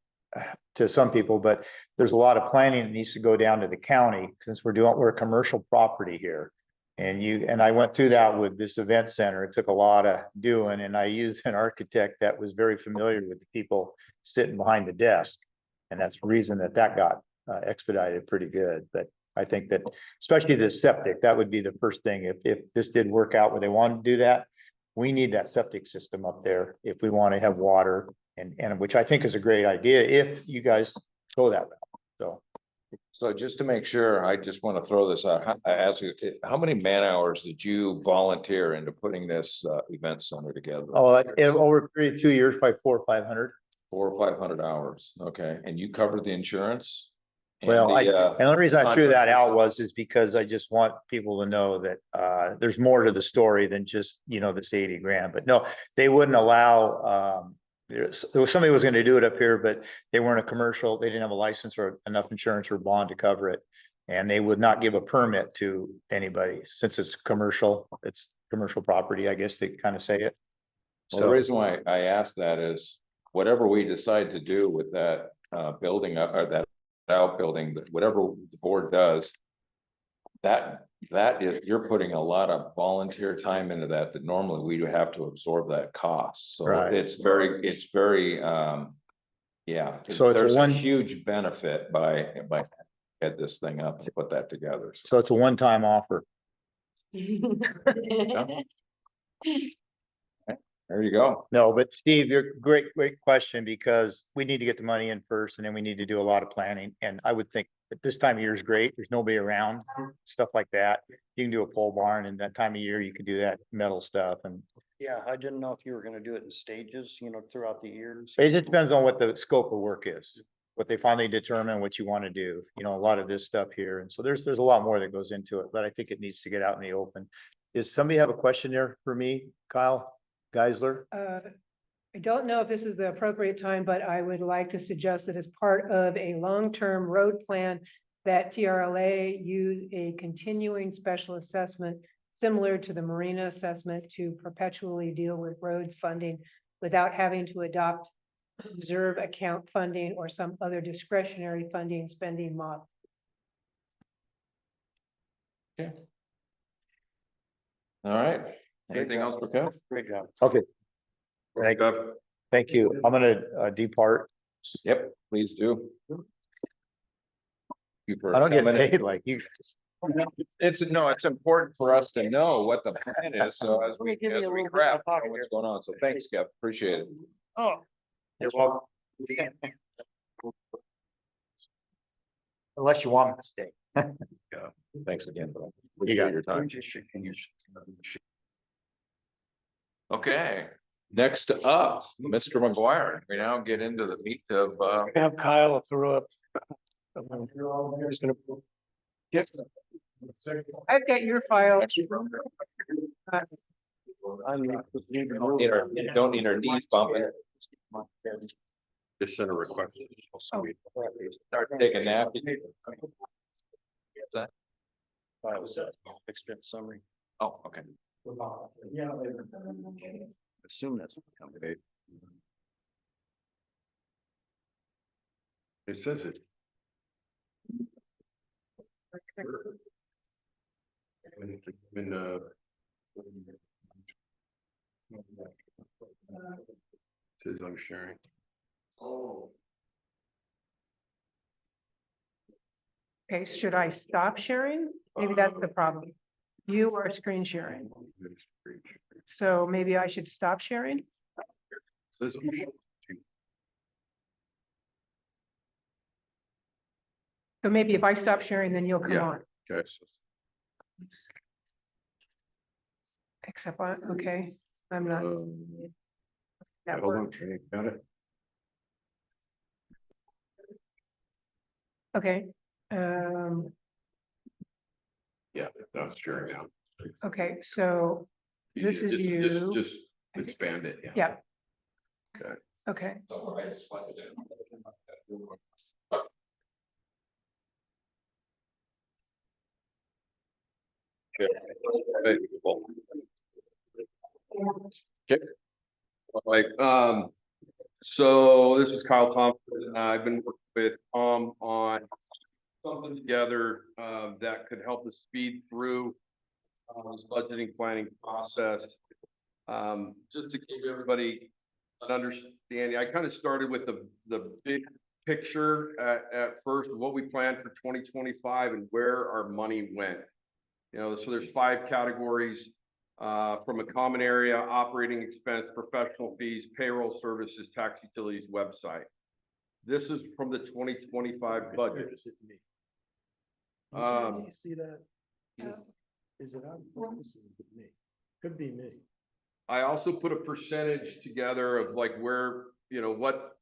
to some people, but there's a lot of planning that needs to go down to the county since we're a commercial property here. And I went through that with this event center. It took a lot of doing, and I used an architect that was very familiar with the people sitting behind the desk. And that's the reason that got expedited pretty good. But I think that especially the septic, that would be the first thing. If this did work out where they wanted to do that, we need that septic system up there if we want to have water, and which I think is a great idea if you guys go that route. So just to make sure, I just want to throw this out. I ask you, how many man hours did you volunteer into putting this event center together? Oh, over a period of 2 years, by 400 or 500. 400 or 500 hours. Okay. And you covered the insurance? And Well, and the only reason I threw that out contract? is because I just want people to know that there's more to the story than just, this 80 grand. But no, they wouldn't allow, there was somebody who was going to do it up here, but they weren't a commercial, they didn't have a license or enough insurance or bond to cover it. And they would not give a permit to anybody since it's commercial property, I guess they kind of say it. Well, the reason why I asked that is whatever we decide to do with that building or that outbuilding, whatever the board does, that is, you're putting a lot of volunteer time into that normally we would have to absorb that cost. So Right. it's very yeah. So it's there's a huge benefit by get this thing up and put that together. So it's a one-time offer. There you go. No, but Steve, you're great question, because we need to get the money in first, and then we need to do a lot of planning. And I would think that this time of year is great. There's nobody around, stuff like that. You can do a pole barn, and that time of year you could do that metal stuff. And Yeah, I didn't know if you were gonna do it in stages, throughout the years. it just depends on what the scope of work is, what they finally determine what you want to do, a lot of this stuff here. And so there's a lot more that goes into it, but I think it needs to get out in the open. Does somebody have a question there for me, Kyle Geisler? I don't know if this is the appropriate time, but I would like to suggest that as part of a long-term road plan, that TRLA use a continuing special assessment similar to the Marina assessment to perpetually deal with roads funding without having to adopt reserve account funding or some other discretionary funding spending model. All right. Anything else for Kev? Great job. Okay. Thank, Kev? thank you. I'm gonna depart. Yep, please do. I don't get paid like you guys. It's important for us to know what the plan is, so as Let me we, give you a as we little bit craft of pocket what's going on, so thanks, Kev, appreciate it. Oh. You're welcome. Unless you want me to stay. Thanks again, bro. You got Appreciate your time. Okay, next up, Mr. McGuire, we now get into the meat of, Have Kyle throw up. He's gonna. I've got your file. don't need our knees bumping. Just send a request. Start taking a nap. Expense summary. Oh, okay. Assume that's what comes. It says it. Says I'm sharing. Oh. Okay, should I stop sharing? Maybe that's the problem. You are screen sharing, so maybe I should stop sharing? Says I'm sharing. So maybe if I stop sharing, then you'll come Yeah. on, Okay. except I, okay, I'm not. That Hold on, worked. got it. Okay, Yeah, that's sharing now. okay, so this is you. Just expand it, yeah. Yeah. Okay. Okay, Okay. Like, so this is Kyle Thompson. I've been working with Tom on something together, that could help us speed through this budgeting planning process. Just to give everybody an understanding, I kind of started with the big picture at first, of what we planned for 2025 and where our money went. You know, so there's 5 categories, from a common area, operating expense, professional fees, payroll services, tax utilities, website. This is from the 2025 budget. You see that? Yeah. Is it on purpose? Is it me? Could be me. I also put a percentage together of like where, you know, what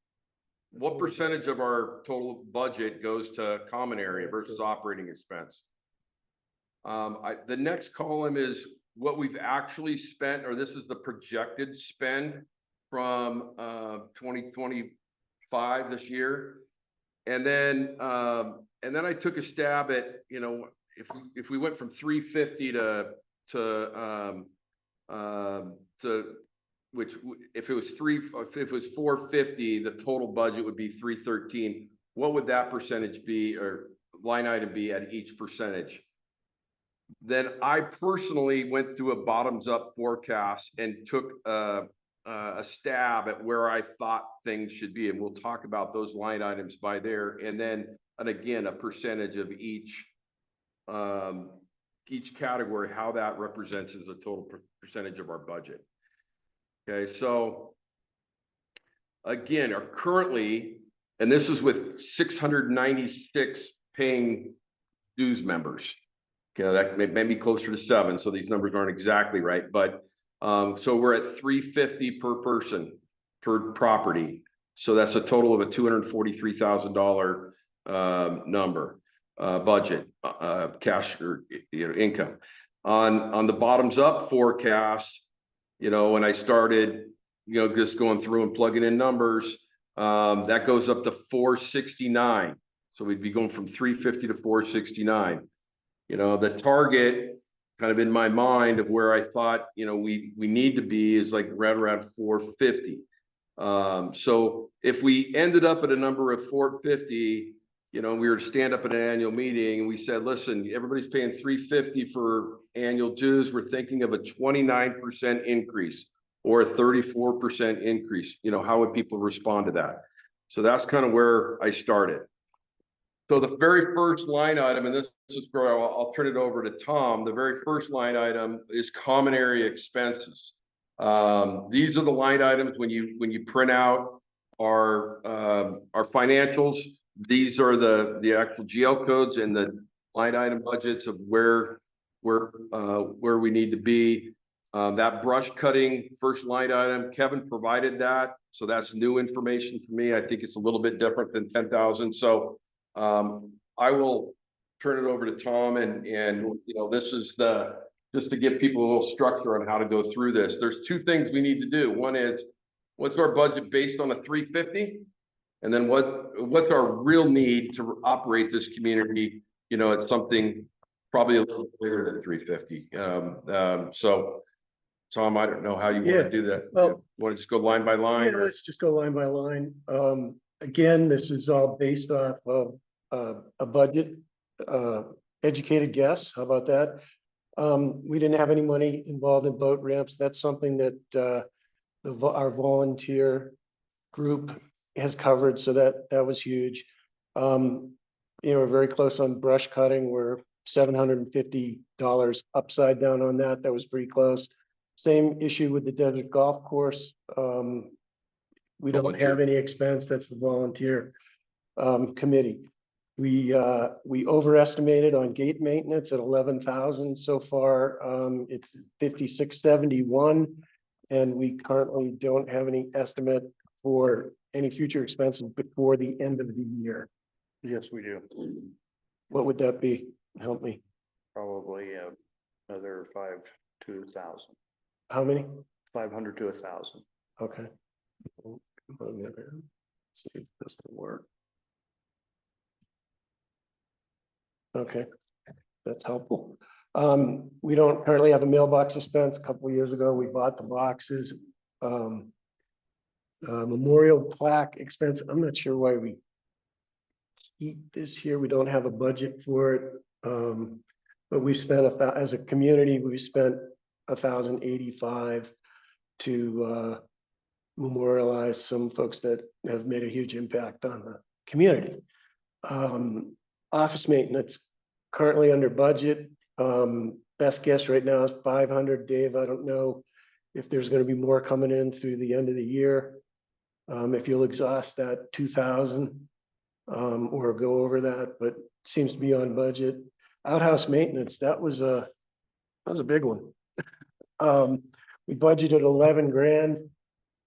percentage of our total budget goes to common area versus operating expense. The next column is what we've actually spent, or this is the projected spend from 2025 this year. And then I took a stab at, you know, if we went from 350 which if it was 450, the total budget would be 313. What would that percentage be, or line item be at each percentage? Then I personally went through a bottoms up forecast and took a stab at where I thought things should be. And we'll talk about those line items by there. And then, and again, a percentage of each category, how that represents as a total percentage of our budget. Okay, so again, are currently, and this is with 696 paying dues members. Okay, that may be closer to 7, so these numbers aren't exactly right, but so we're at 350 per person per property. So that's a total of a $243,000 number, budget, cash, or, you know, income. On the bottoms up forecast, you know, when I started, you know, just going through and plugging in numbers, that goes up to 469. So we'd be going from 350 to 469. You know, the target kind of in my mind of where I thought, you know, we need to be is like right around 450. So if we ended up at a number of 450, you know, we were to stand up at an annual meeting and we said, listen, everybody's paying 350 for annual dues. We're thinking of a 29% increase or a 34% increase. You know, how would people respond to that? So that's kind of where I started. So the very first line item, and this is where I'll turn it over to Tom. The very first line item is common area expenses. These are the line items when you print out our financials. These are the actual GL codes and the line item budgets of where we need to be. That brush cutting first line item, Kevin provided that, so that's new information for me. I think it's a little bit different than 10,000. So I will turn it over to Tom, and you know, this is just to give people a little structure on how to go through this. There's two things we need to do. One is, what's our budget based on a 350? And then what's our real need to operate this community? You know, it's something probably a little bigger than 350. So Tom, I don't know how you want Yeah, to do that. well- Want to just go line by line? Yeah, or- let's just go line by line. Again, this is all based off of a budget, educated guess. How about that? We didn't have any money involved in boat ramps. That's something that our volunteer group has covered, so that was huge. You know, we're very close on brush cutting. We're $750 upside down on that. That was pretty close. Same issue with the desert golf course. We don't have any expense. That's the volunteer committee. We overestimated on gate maintenance at 11,000 so far. It's 5,671, and we currently don't have any estimate for any future expenses before the end of the year. Yes, we do. What would that be? Help me. Probably another 5 to 1,000, How many? 500 to 1,000. Okay. See if this will work. Okay, that's helpful. We don't currently have a mailbox expense. A couple of years ago, we bought the boxes. Memorial plaque expense, I'm not sure why we keep this here. We don't have a budget for it. But we spent as a community, we spent 1,085 to memorialize some folks that have made a huge impact on the community. Office maintenance currently under budget. Best guess right now is 500. Dave, I don't know if there's going to be more coming in through the end of the year. If you'll exhaust that 2,000 or go over that, but seems to be on budget. Outhouse maintenance, that was a big one. We budgeted 11 grand.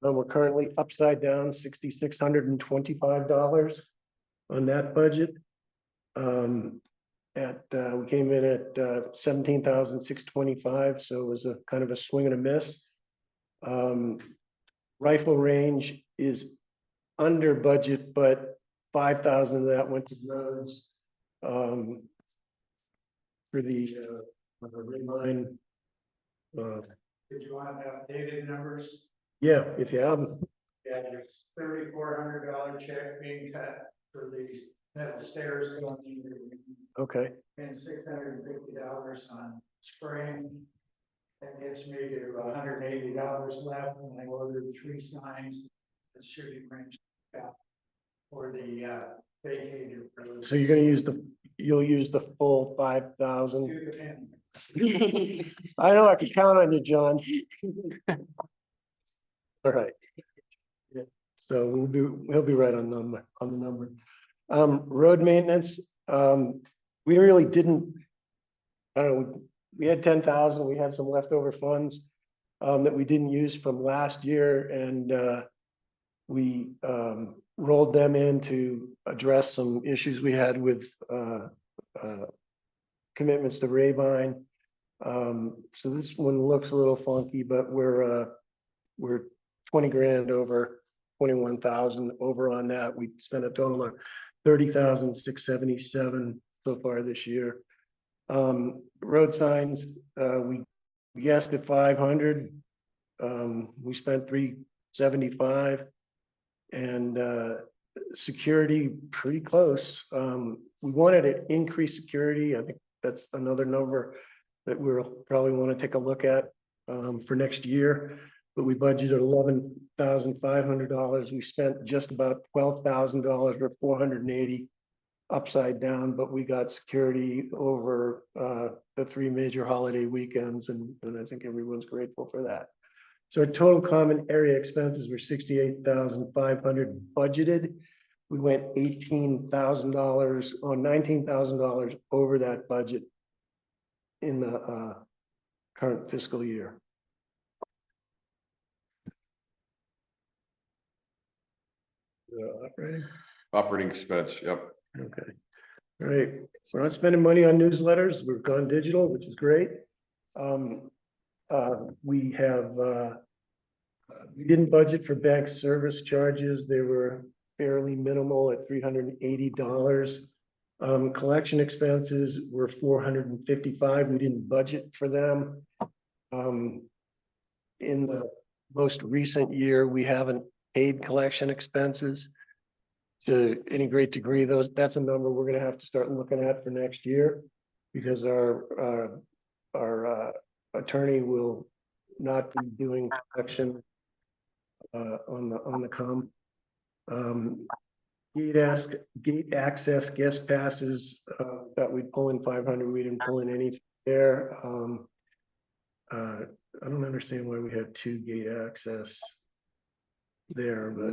We're currently upside down $6,625 on that budget. We came in at 17,625, so it was a kind of a swing and a miss. Rifle range is under budget, but 5,000 of that went to roads. For the line. Did you want to have updated numbers? Yeah, if you have them. Yeah, there's $3,400 check being cut for the metal stairs going in, Okay, and $650 on spraying. That gets me to $180 left, and I ordered 3 signs, the shooting range for the vacated roads. so you're gonna you'll use the full 5,000. To the penny. I know I can count on you, John. All right. Yeah, so we'll be right on the number. Road maintenance, we really didn't, I don't know, we had 10,000, we had some leftover funds that we didn't use from last year, and we rolled them in to address some issues we had with commitments to Rabine. So this one looks a little funky, but we're 20 grand over, 21,000 over on that. We spent a total of 30,677 so far this year. Road signs, we guessed at 500. We spent 375. And security, pretty close. We wanted to increase security. I think that's another number that we'll probably want to take a look at for next year. But we budgeted $11,500. We spent just about $12,000 or 480 upside down, but we got security over the 3 major holiday weekends, and I think everyone's grateful for that. So our total common area expenses were $68,500 budgeted. We went $18,000 or $19,000 over that budget in the current fiscal year. Operating. Operating expense, yep. Okay, all right. We're not spending money on newsletters. We've gone digital, which is great. We have, we didn't budget for bank service charges. They were fairly minimal at $380. Collection expenses were $455. We didn't budget for them. In the most recent year, we haven't paid collection expenses to any great degree. That's a number we're gonna have to start looking at for next year, because our attorney will not be doing collection on the come. Gate access guest passes that we'd pull in 500. We didn't pull in any there. I don't understand why we had 2 gate access there, but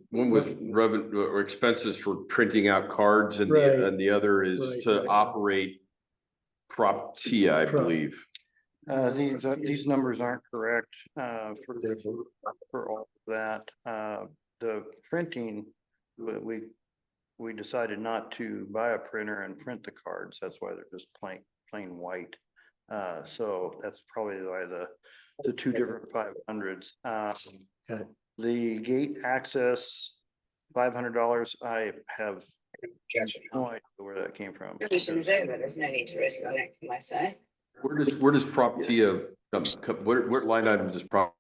One was revenue or expenses for printing out cards, and Right. the other is Right, to right. operate prop T, I Prop. believe. These numbers aren't correct, for all of that. The printing, we decided not to buy a printer and print the cards. That's why they're just plain white. So that's probably why the 2 different 500s. Okay. The gate access, $500, I have no idea where that came from. Revision's over, there's no need to risk on it, can I say? Where does prop T, what line item does prop?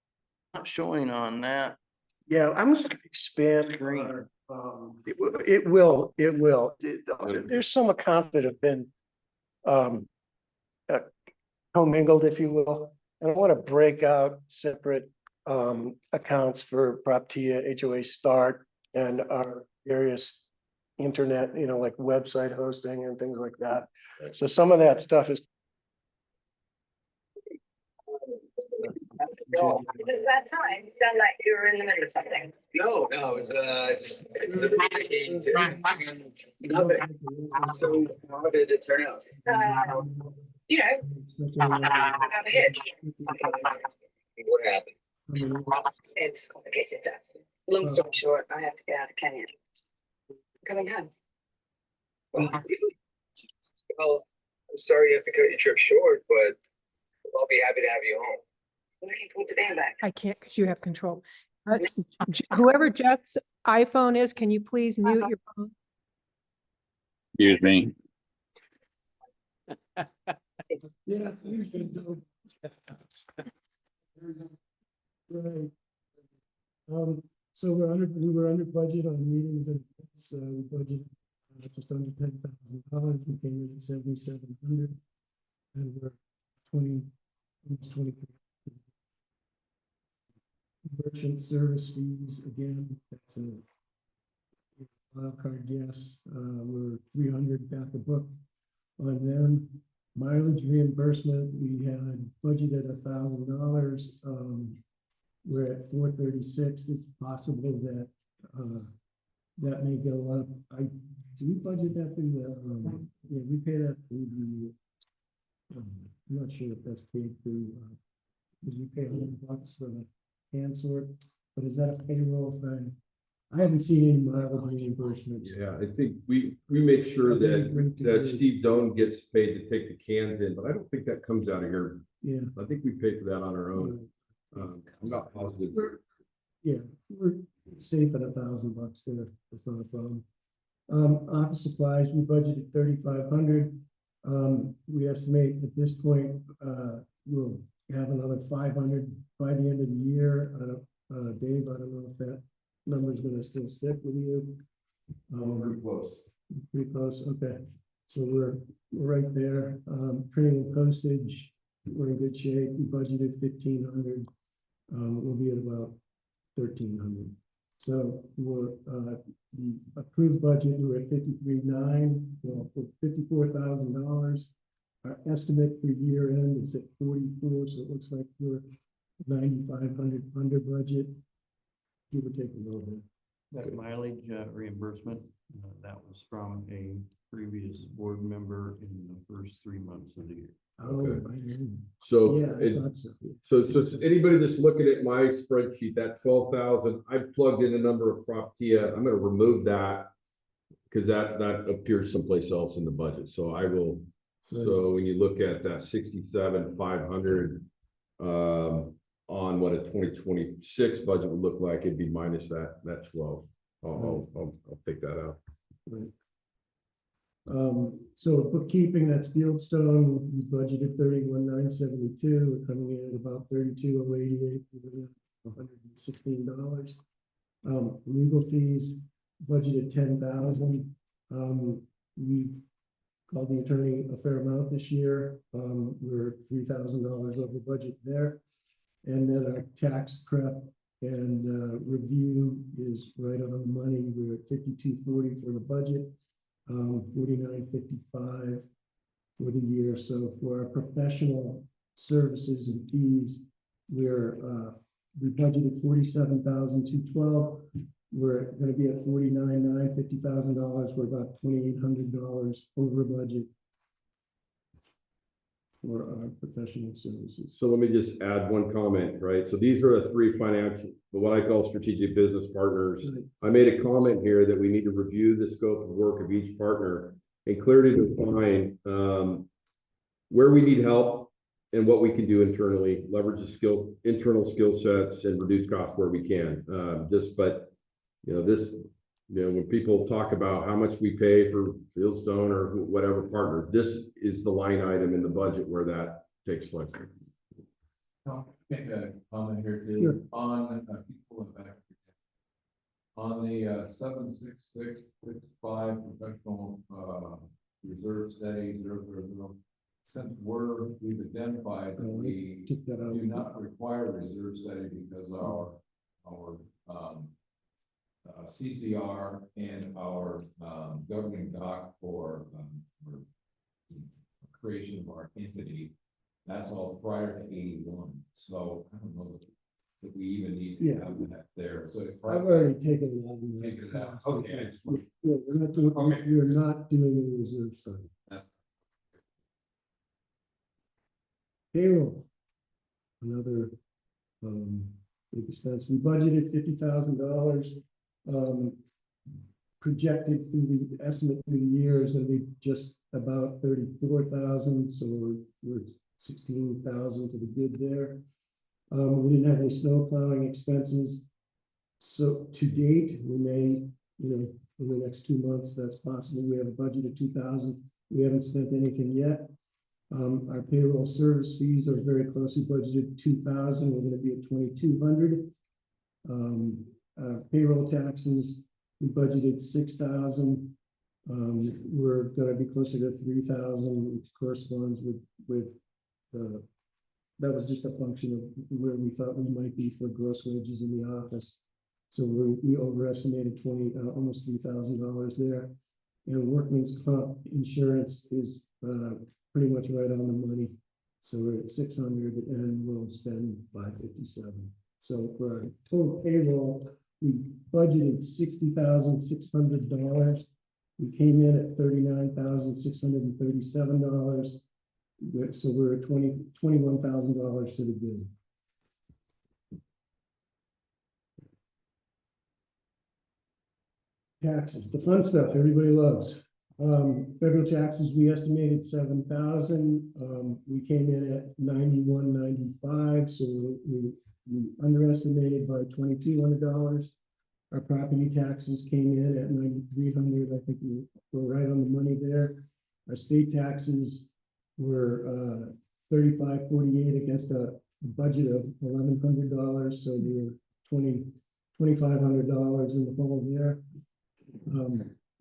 Not showing on that. yeah, I'm gonna expand. Green. It will. There's some accounts that have been commingled, if you will. And I want to break out separate accounts for Prop Tia, HOA Start, and our various internet, like website hosting and things like that. So some of that stuff is. Is it that time? You sound like you were in the middle of something. No, it's so how did it turn out? You know, have a itch. What happened? It's complicated. Long story short, I have to get out of Kenya. Coming home. Well, I'm sorry you have to cut your trip short, but I'll be happy to have you home. I'm looking forward to being back. I can't, because you have control. Whoever Jeff's iPhone is, can you please mute your phone? Excuse me. Yeah. Right. So we were under budget on meetings, and we budgeted just under $10,000. We came in at 7,700, and we're almost 23. Merchant service fees, again, that's a wild card guess. We're 300 back a book on them. Mileage reimbursement, we had budgeted $1,000. We're at 436. It's possible that that may go up. Do we budget that through the? Yeah, we pay that through the. I'm not sure if that's paid through. Because we pay $100 for the hand sort, but is that a payroll thing? I haven't seen any mileage reimbursements. Yeah, I think we make sure that Steve Doan gets paid to take the cans in, but I don't think that comes out of here. Yeah. I think we pay for that on our own. I'm not positive. We're safe at $1,000 there. That's not a problem. Office supplies, we budgeted 3,500. We estimate at this point, we'll have another 500 by the end of the year. Dave, I don't know if that number number's gonna still stick with you. Pretty close. Pretty close, okay. So we're right there. Printing and postage, we're in good shape. We budgeted 1,500. We'll be at about 1,300. So we're, the approved budget, we're at 53,900, well, for $54,000. Our estimate for year end is at 44, so it looks like we're 9,500 under budget. Give or take a little bit. That mileage reimbursement, that was from a previous board member in the first 3 months of the year. Oh, Okay. I know. So, Yeah, I it- thought so. so anybody that's looking at my spreadsheet, that 12,000, I plugged in a number of Proptia. I'm gonna remove that. Cause that appears someplace else in the budget, so I will, so when you look at that 67,500. On what a 2026 budget would look like, it'd be minus that 12. I'll take that out. Right. So bookkeeping, that's Fieldstone, we budgeted 31,972, we're coming in at about 32,088, $116. Legal fees budgeted 10,000. We've called the attorney a fair amount this year. We're $3,000 over budget there. And then our tax prep and review is right on the money. We're at 5240 for the budget, 4955 for the year. So for our professional services and fees, we budgeted 47,212. We're going to be at 49,900, $50,000. We're about $2,800 over budget for our professional services. So let me just add one comment, right? So these are the three financial, what I call strategic business partners. I made a comment here that we need to review the scope of work of each partner and clearly define where we need help and what we can do internally, leverage the internal skill sets and reduce costs where we can. When people talk about how much we pay for Fieldstone or whatever partner, this is the line item in the budget where that takes place. Make a comment here too, Sure. on, people in back. On the 76665 professional, reserve study 000, since we've identified that we Took that out. do not require a reserve study because our CCR and our governing doc for creation of our entity, that's all prior to 81. So I don't know if we even need to have that there. So I've already taken it out. Taken it out. Okay, I just want- Yeah, we're not doing, Okay. we're not doing a reserve study. Payroll. Another big expense. We budgeted $50,000. Projected through the estimate through the year is going to be just about 34,000. So we're 16,000 to the good there. We didn't have any snow plowing expenses. So to date, we may, in the next 2 months, that's possible. We have a budget of 2,000. We haven't spent anything yet. Our payroll service fees are very closely budgeted 2,000. We're going to be at 2,200. Payroll taxes, we budgeted 6,000. We're going to be closer to 3,000, which corresponds with that was just a function of where we thought we might be for gross wages in the office. So we overestimated almost $3,000 there. And workman's comp insurance is pretty much right on the money. So we're at 600 and we'll spend 557. So for our total payroll, we budgeted $60,600. We came in at $39,637. So we're at $21,000 to the good. Taxes, the fun stuff everybody loves. Federal taxes, we estimated 7,000. We came in at 91.95, so we underestimated by $2,200. Our property taxes came in at 9,300. I think we're right on the money there. Our state taxes were 35.48 against a budget of $1,100, so we were $2,500 in the hole there.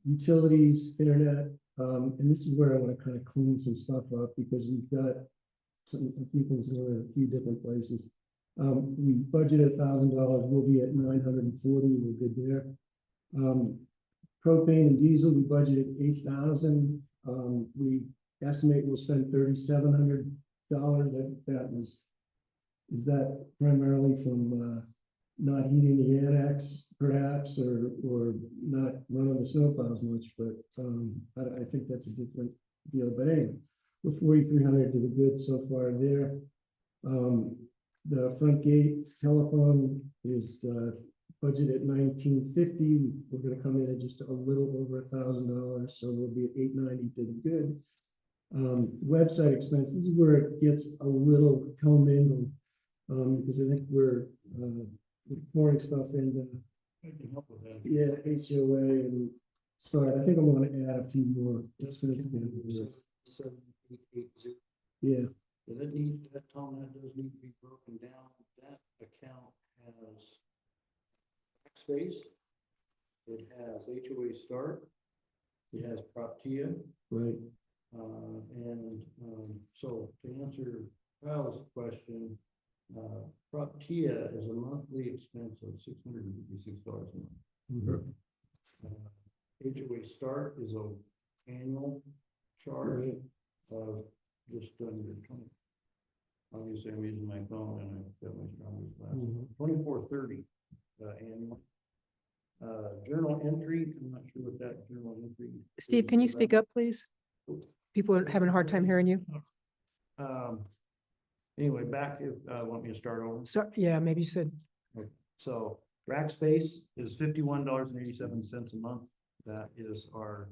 Utilities, internet, and this is where I want to kind of clean some stuff up because we've got a few things going in a few different places. We budgeted $1,000, we'll be at 940, we're good there. Propane and diesel, we budgeted 8,000. We estimate we'll spend $3,700. Is that primarily from not heating the annex perhaps, or not running the snowplows much, but I think that's a different deal. But anyway, we're 4,300 to the good so far there. The front gate telephone is budgeted at 1,950. We're going to come in at just a little over $1,000, so we'll be at 890 to the good. Website expenses is where it gets a little commingled, because I think we're pouring stuff into HOA and start. I think I want to add a few more expenses. Yeah. That need, that Tom, that does need to be broken down. That account has space. It has HOA start. It has Proptia. Right. So to answer Kyle's question, Proptia is a monthly expense of $656 a month. HOA start is an annual charge of just under 20. Obviously, I'm using my phone and I've got my strongest glasses. $24.30 annual. Journal entry. I'm not sure what that journal entry. Steve, can you speak up, please? People are having a hard time hearing you. Anyway, back if want me to start over. So, yeah, maybe you said. So rack space is $51.87 a month. That is our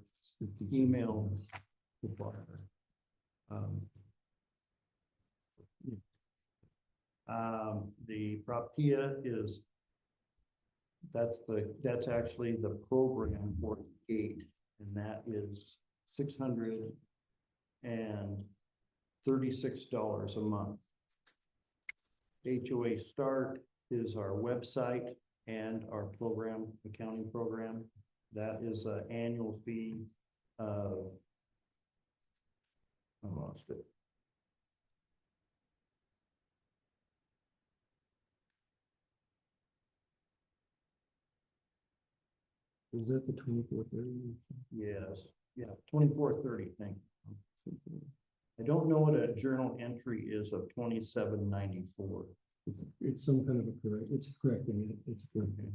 email supplier. The Proptia is that's actually the program for the gate, and that is $636 a month. HOA Start is our website and our program, accounting program. That is an annual fee of, I lost it. Is that the 2430? Yes, yeah, 2430, thank you. I don't know what a journal entry is of 2794. It's some kind of a correct, it's correcting it, it's correcting.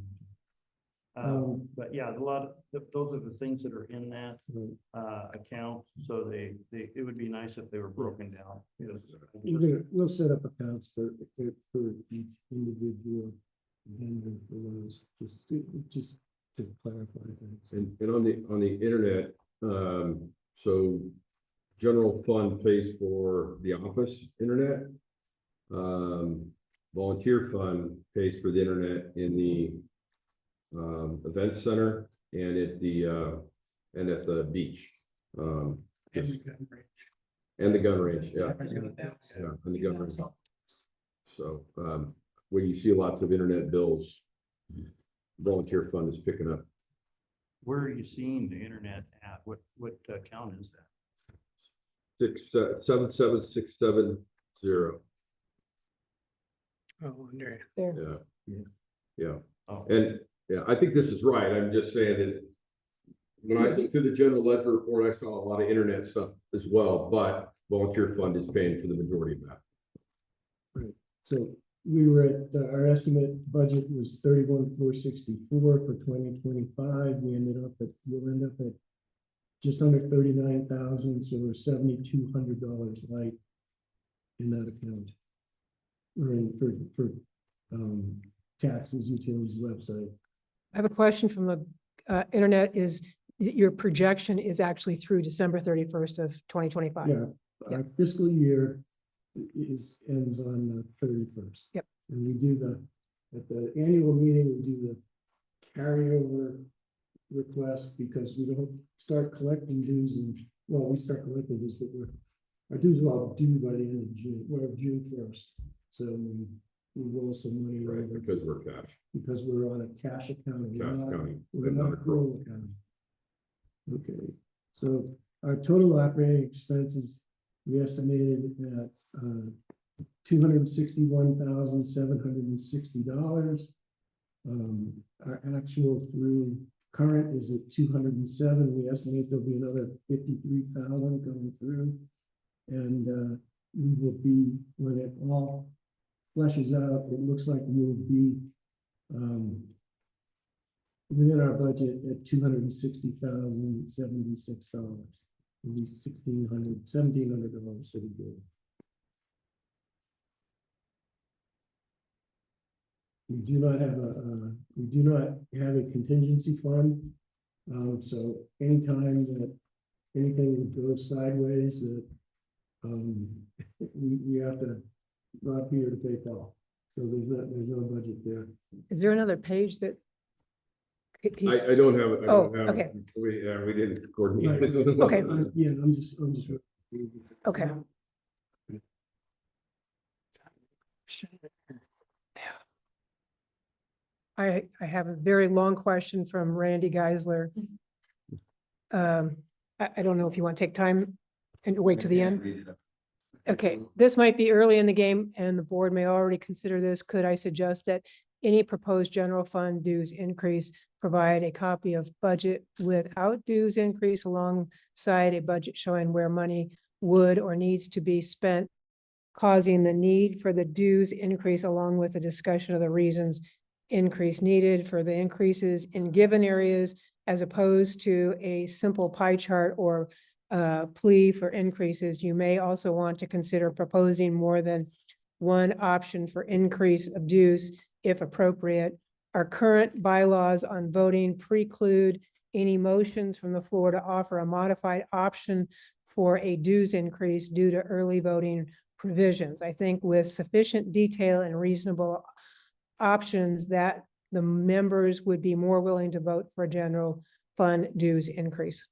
But yeah, a lot of those are the things that are in that account. So it would be nice if they were broken down. We'll set up accounts for each individual vendor for those, just to clarify things. And on the internet, so general fund pays for the office internet. Volunteer fund pays for the internet in the event center and at the beach. And the gun range, yeah. Yeah, and the gun range. So when you see lots of internet bills, volunteer fund is picking up. Where are you seeing the internet at? What account is that? 77670. Oh, there. Yeah. Oh. And yeah, I think this is right. I'm just saying that when I looked through the general ledger report, I saw a lot of internet stuff as well, but volunteer fund is paying for the majority of that. Right. So we were at our estimate budget was 31,464 for 2025. We'll end up at just under 39,000. So we're $7,200 light in that account. Or in for taxes, utilities, website. I have a question from the internet. Is your projection is actually through December 31st of 2025? Yeah, our fiscal year ends on the 31st. Yep. And we do at the annual meeting, we do the carryover request because we don't start collecting dues we start collecting dues, but our dues are all due by the end of June, June 1st. So we roll some money Right, over because we're cash, because we're on a cash account. We're cash not- accounting. We're and not not a accrual. accrual account. Okay, so our total operating expenses, we estimated at, $261,760. Our actual through current is at 207. We estimate there'll be another 53,000 going through. And, we will be, when it all fleshes out, it looks like we'll be, within our budget at $260,076. Maybe $1,700 to be good. We do not have a contingency fund. So anytime that anything goes sideways, that, we have to drop here to pay Paul. So there's no budget there. Is there another page that? I don't have, I Oh, don't have, okay. we didn't coordinate. this. Okay. Yeah, I'm just. Okay. I have a very long question from Randy Geisler. I don't know if you want to take time and wait to the end. Okay, this might be early in the game and the board may already consider this. Could I suggest that any proposed general fund dues increase, provide a copy of budget without dues increase alongside a budget showing where money would or needs to be spent, causing the need for the dues increase along with a discussion of the reasons increase needed for the increases in given areas, as opposed to a simple pie chart or plea for increases. You may also want to consider proposing more than one option for increase of dues if appropriate. Our current bylaws on voting preclude any motions from the floor to offer a modified option for a dues increase due to early voting provisions. I think with sufficient detail and reasonable options that the members would be more willing to vote for a general fund dues increase.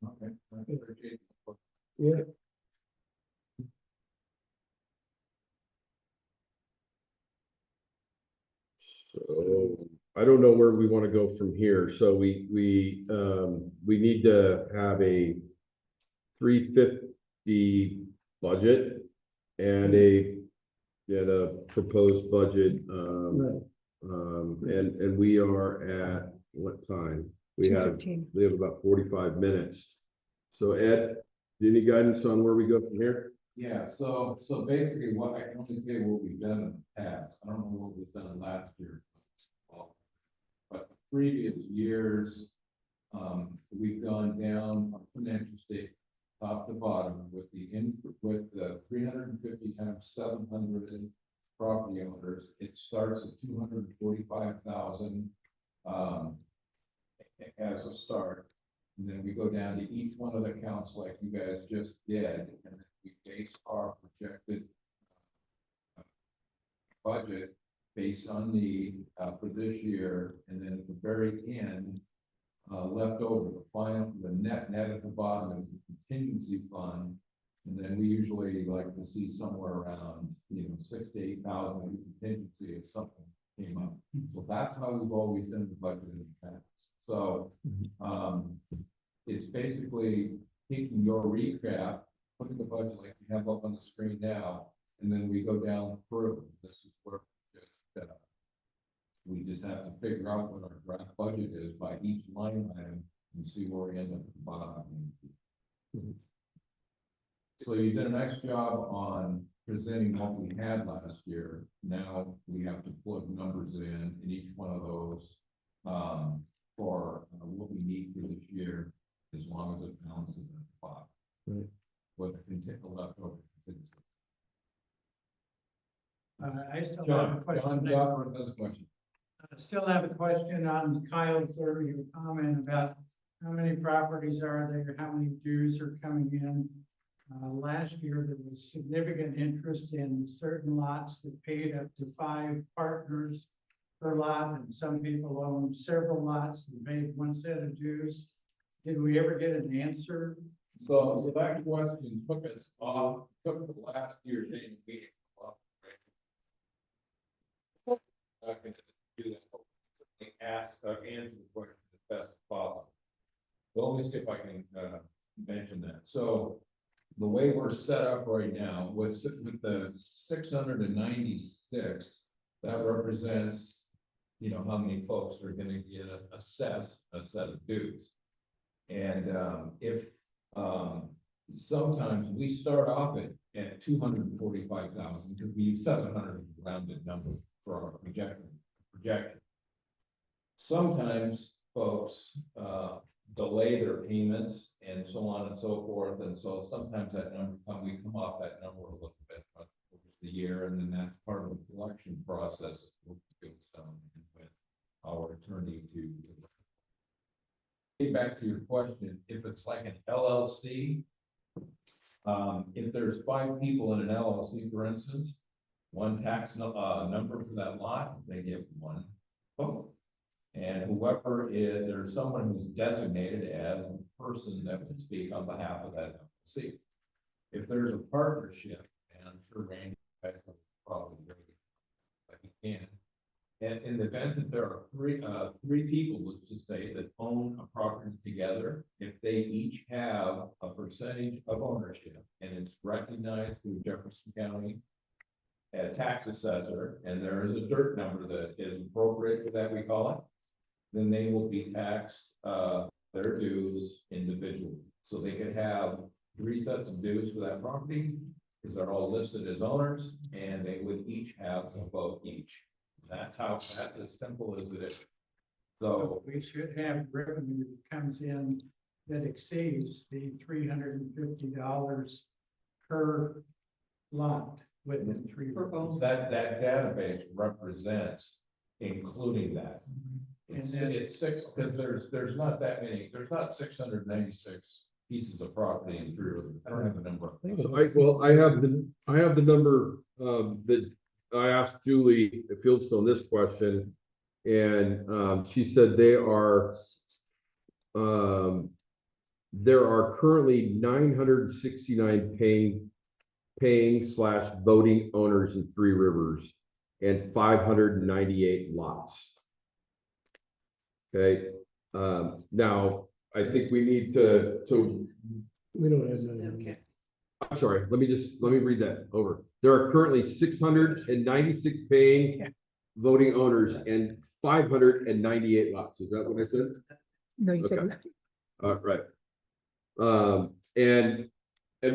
Okay. Yeah. So I don't know where we want to go from here. So we need to have a 350 budget and a proposed budget. Right. And we are at what time? We have 2:15. about 45 minutes. So Ed, any guidance on where we go from here? Yeah, so basically what I can only say what we've done in the past, I don't know what we've done last year. But previous years, we've gone down on financial state, top to bottom with the 350 times 700 property owners. It starts at 245,000 as a start. And then we go down to each one of the accounts like you guys just did, and then we base our projected budget based on need for this year, and then at the very end, left over, the net at the bottom is the contingency fund, and then we usually like to see somewhere around 6,000 to 8,000 contingency if something came up. So that's how we've always done the budget in the past. So it's basically taking your recap, putting the budget like you have up on the screen now, and then we go down through. This is where we just have to figure out what our draft budget is by each line item and see where we end up at the bottom. So you did a nice job on presenting what we had last year. Now we have to plug numbers in each one of those for what we need for this year, as long as it balances at the bottom. Right. With the leftover. I still have a question. John has a question. I still have a question on Kyle's earlier comment about how many properties are there, how many dues are coming in. Last year, there was significant interest in certain lots that paid up to 5 partners per lot, and some people own several lots and paid one set of dues. Did we ever get an answer? So that question took us off, took the last year's annual meeting off, right? So the way we're set up right now with the 696, that represents, you know, how many folks are gonna get assessed a set of dues. And if sometimes we start off at 245,000, because we use 700 rounded number for our projection. Sometimes folks delay their payments and so on and so forth, and so sometimes that number, we come off that number a little bit over the year, and then that's part of the collection process with our attorney to. Get back to your question, if it's like an LLC, if there's 5 people in an LLC, for instance, one tax number for that lot, they get 1 vote. And whoever is, there's someone who's designated as the person that would speak on behalf of that LLC. If there's a partnership, and I'm sure Randy probably but he can. And in the event that there are three people, let's just say, that own a property together, if they each have a percentage of ownership and it's recognized through Jefferson County tax assessor, and there is a dirt number that is appropriate for that, we call it, then they will be taxed their dues individually. So they could have 3 sets of dues for that property because they're all listed as owners, and they would each have a vote each. That's as simple as it is. So we should have revenue that comes in that exceeds the $350 per lot within 3 years. that database represents including that. And then It's 6 because there's not that many. There's not 696 pieces of property in 3 rivers. I don't have the number. I have the number that I asked Julie at Fieldstone this question, and she said there are currently 969 paying/voting owners in 3 rivers and 598 lots. Okay, now I think we need to We don't have none. I'm sorry, let me read that over. There are currently 696 paying voting owners and 598 lots. Is that what I said? No, you said. Okay. Right. And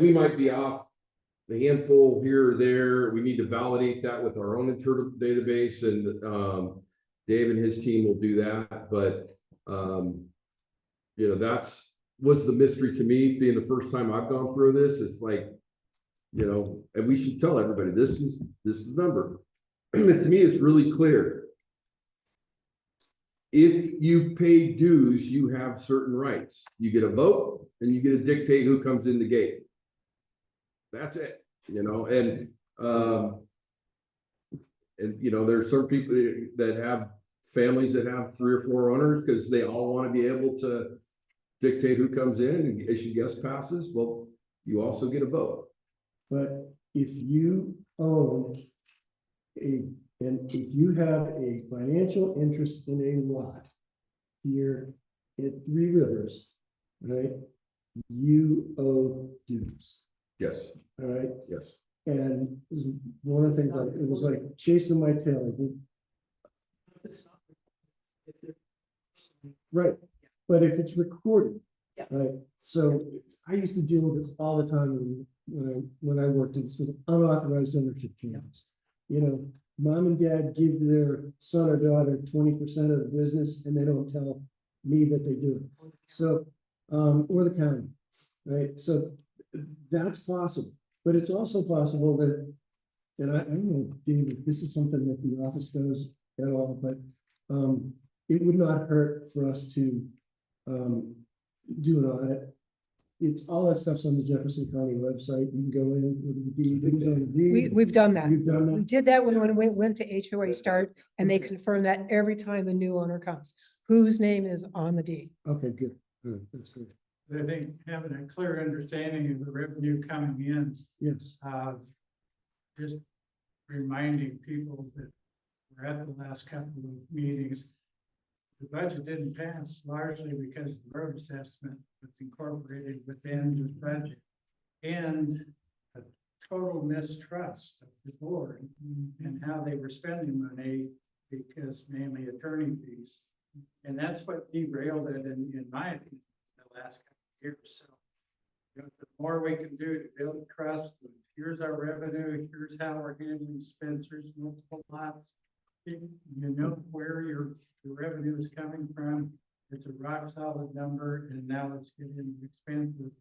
we might be off a handful here or there. We need to validate that with our own internal database, and Dave and his team will do that. But you know, was the mystery to me, being the first time I've gone through this. It's like, you know, and we should tell everybody this is the number. To me, it's really clear. If you pay dues, you have certain rights. You get a vote, and you get to dictate who comes in the gate. That's it, you know. And you know, there's some people that have families that have 3 or 4 owners because they all want to be able to dictate who comes in and issue guest passes. Well, you also get a vote. But if you own and if you have a financial interest in a lot here at 3 Rivers, right, you owe dues. Yes. All right. Yes. And this is one of the things, like, it was like chasing my tail, I think. Right, but if it's recorded, right, so I used to deal with this all the time when I worked in sort of unauthorized ownership changes. You know, mom and dad give their son or daughter 20% of the business and they don't tell me that they do it. So, or the county, right? So that's possible, but it's also possible that, and I don't know, David, this is something that the office does at all, but it would not hurt for us to do an audit. It's all that stuff's on the Jefferson County website. You can go in with the deed. It was on the deed. We've done that. You've done We that. did that when we went to HOA start, and they confirm that every time a new owner comes, whose name is on the deed. Okay, good. Good. That's good. I think having a clear understanding of the revenue coming in, Yes. just reminding people that we're at the last couple of meetings. the budget didn't pass largely because the road assessment was incorporated within the budget. And a total mistrust of the board and how they were spending money, because mainly attorney fees. And that's what derailed it in my opinion, the last couple of years. So, you know, the more we can do to build trust, here's our revenue, here's how we're handling Spencer's multiple lots. You know where your revenue is coming from. It's a rock solid number, and now it's getting expensive.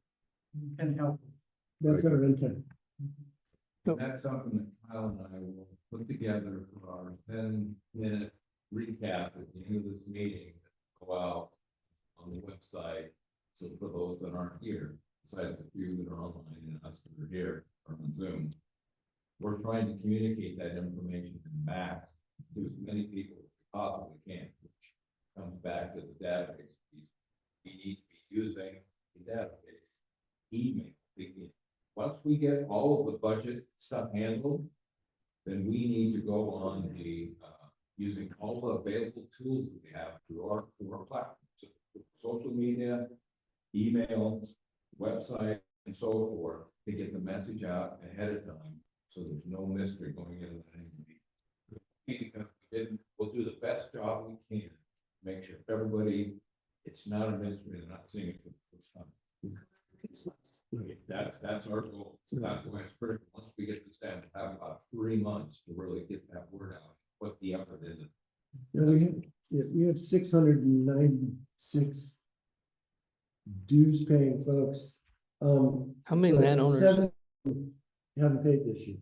Can help. That's our intent. And that's something that Kyle and I will put together for our 10-minute recap at the end of this meeting, go out on the website. So for those that aren't here, besides the few that are online and us that are here or on Zoom, we're trying to communicate that information back to as many people as we possibly can, which comes back to the database. We need to be using the database, email. Once we get all of the budget stuff handled, then we need to go on the, using all the available tools that we have through our platform. So, social media, email, website, and so forth, to get the message out ahead of time, so there's no mystery going into that meeting. Because we'll do the best job we can, make sure everybody, it's not a mystery, they're not seeing it for the first time. That's our goal. So that's why it's critical. Once we get this down, to have about 3 months to really get that word out, put the effort in it. We have 696 dues paying folks. How many but landowners? 7 haven't paid this year.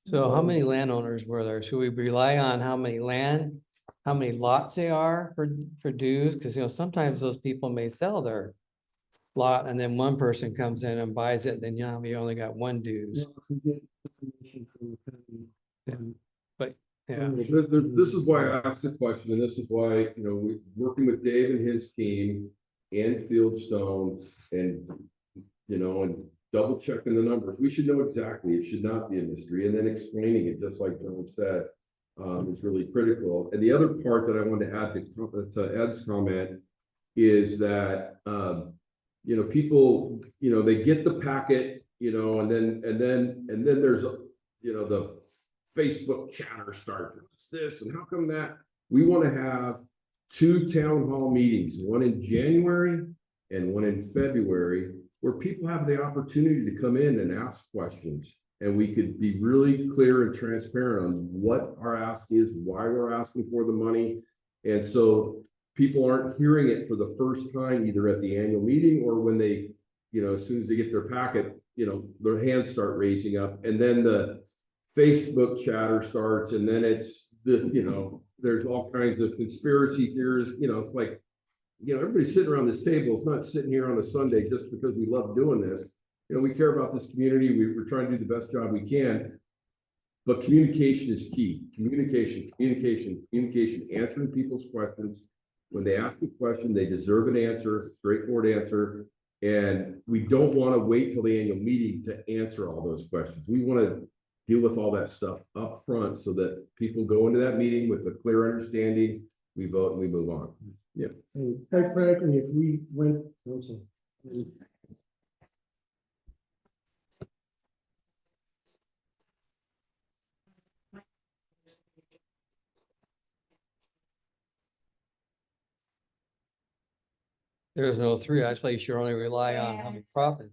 So how many landowners were there? Should we rely on how many lots they are for dues? Because, you know, sometimes those people may sell their lot and then one person comes in and buys it, then you know, you only got one dues. Well, if we get information from the county, But, yeah, This is why I asked the question, and this is why, you know, we working with Dave and his team and Fieldstone and, you know, and double checking the numbers. We should know exactly. It should not be a mystery. And then explaining it, just like John said, is really critical. And the other part that I wanted to add to Ed's comment is that, you know, people, you know, they get the packet, you know, and then there's, you know, the Facebook chatter starts. What's this and how come that? We want to have 2 town hall meetings, one in January and one in February, where people have the opportunity to come in and ask questions. And we could be really clear and transparent on what our ask is, why we're asking for the money. And so people aren't hearing it for the first time, either at the annual meeting or when they, you know, as soon as they get their packet, you know, their hands start raising up, and then the Facebook chatter starts, and then it's the, you know, there's all kinds of conspiracy theories, you know, it's like, you know, everybody's sitting around this table. It's not sitting here on a Sunday just because we love doing this. You know, we care about this community. We're trying to do the best job we can, but communication is key. Communication, answering people's questions. When they ask a question, they deserve an answer, straightforward answer. And we don't want to wait till the annual meeting to answer all those questions. We want to deal with all that stuff up front so that people go into that meeting with a clear understanding. We vote and we move on. Yeah. and quite frankly, if we went, there's no 3. Actually, you should only rely on how many profit.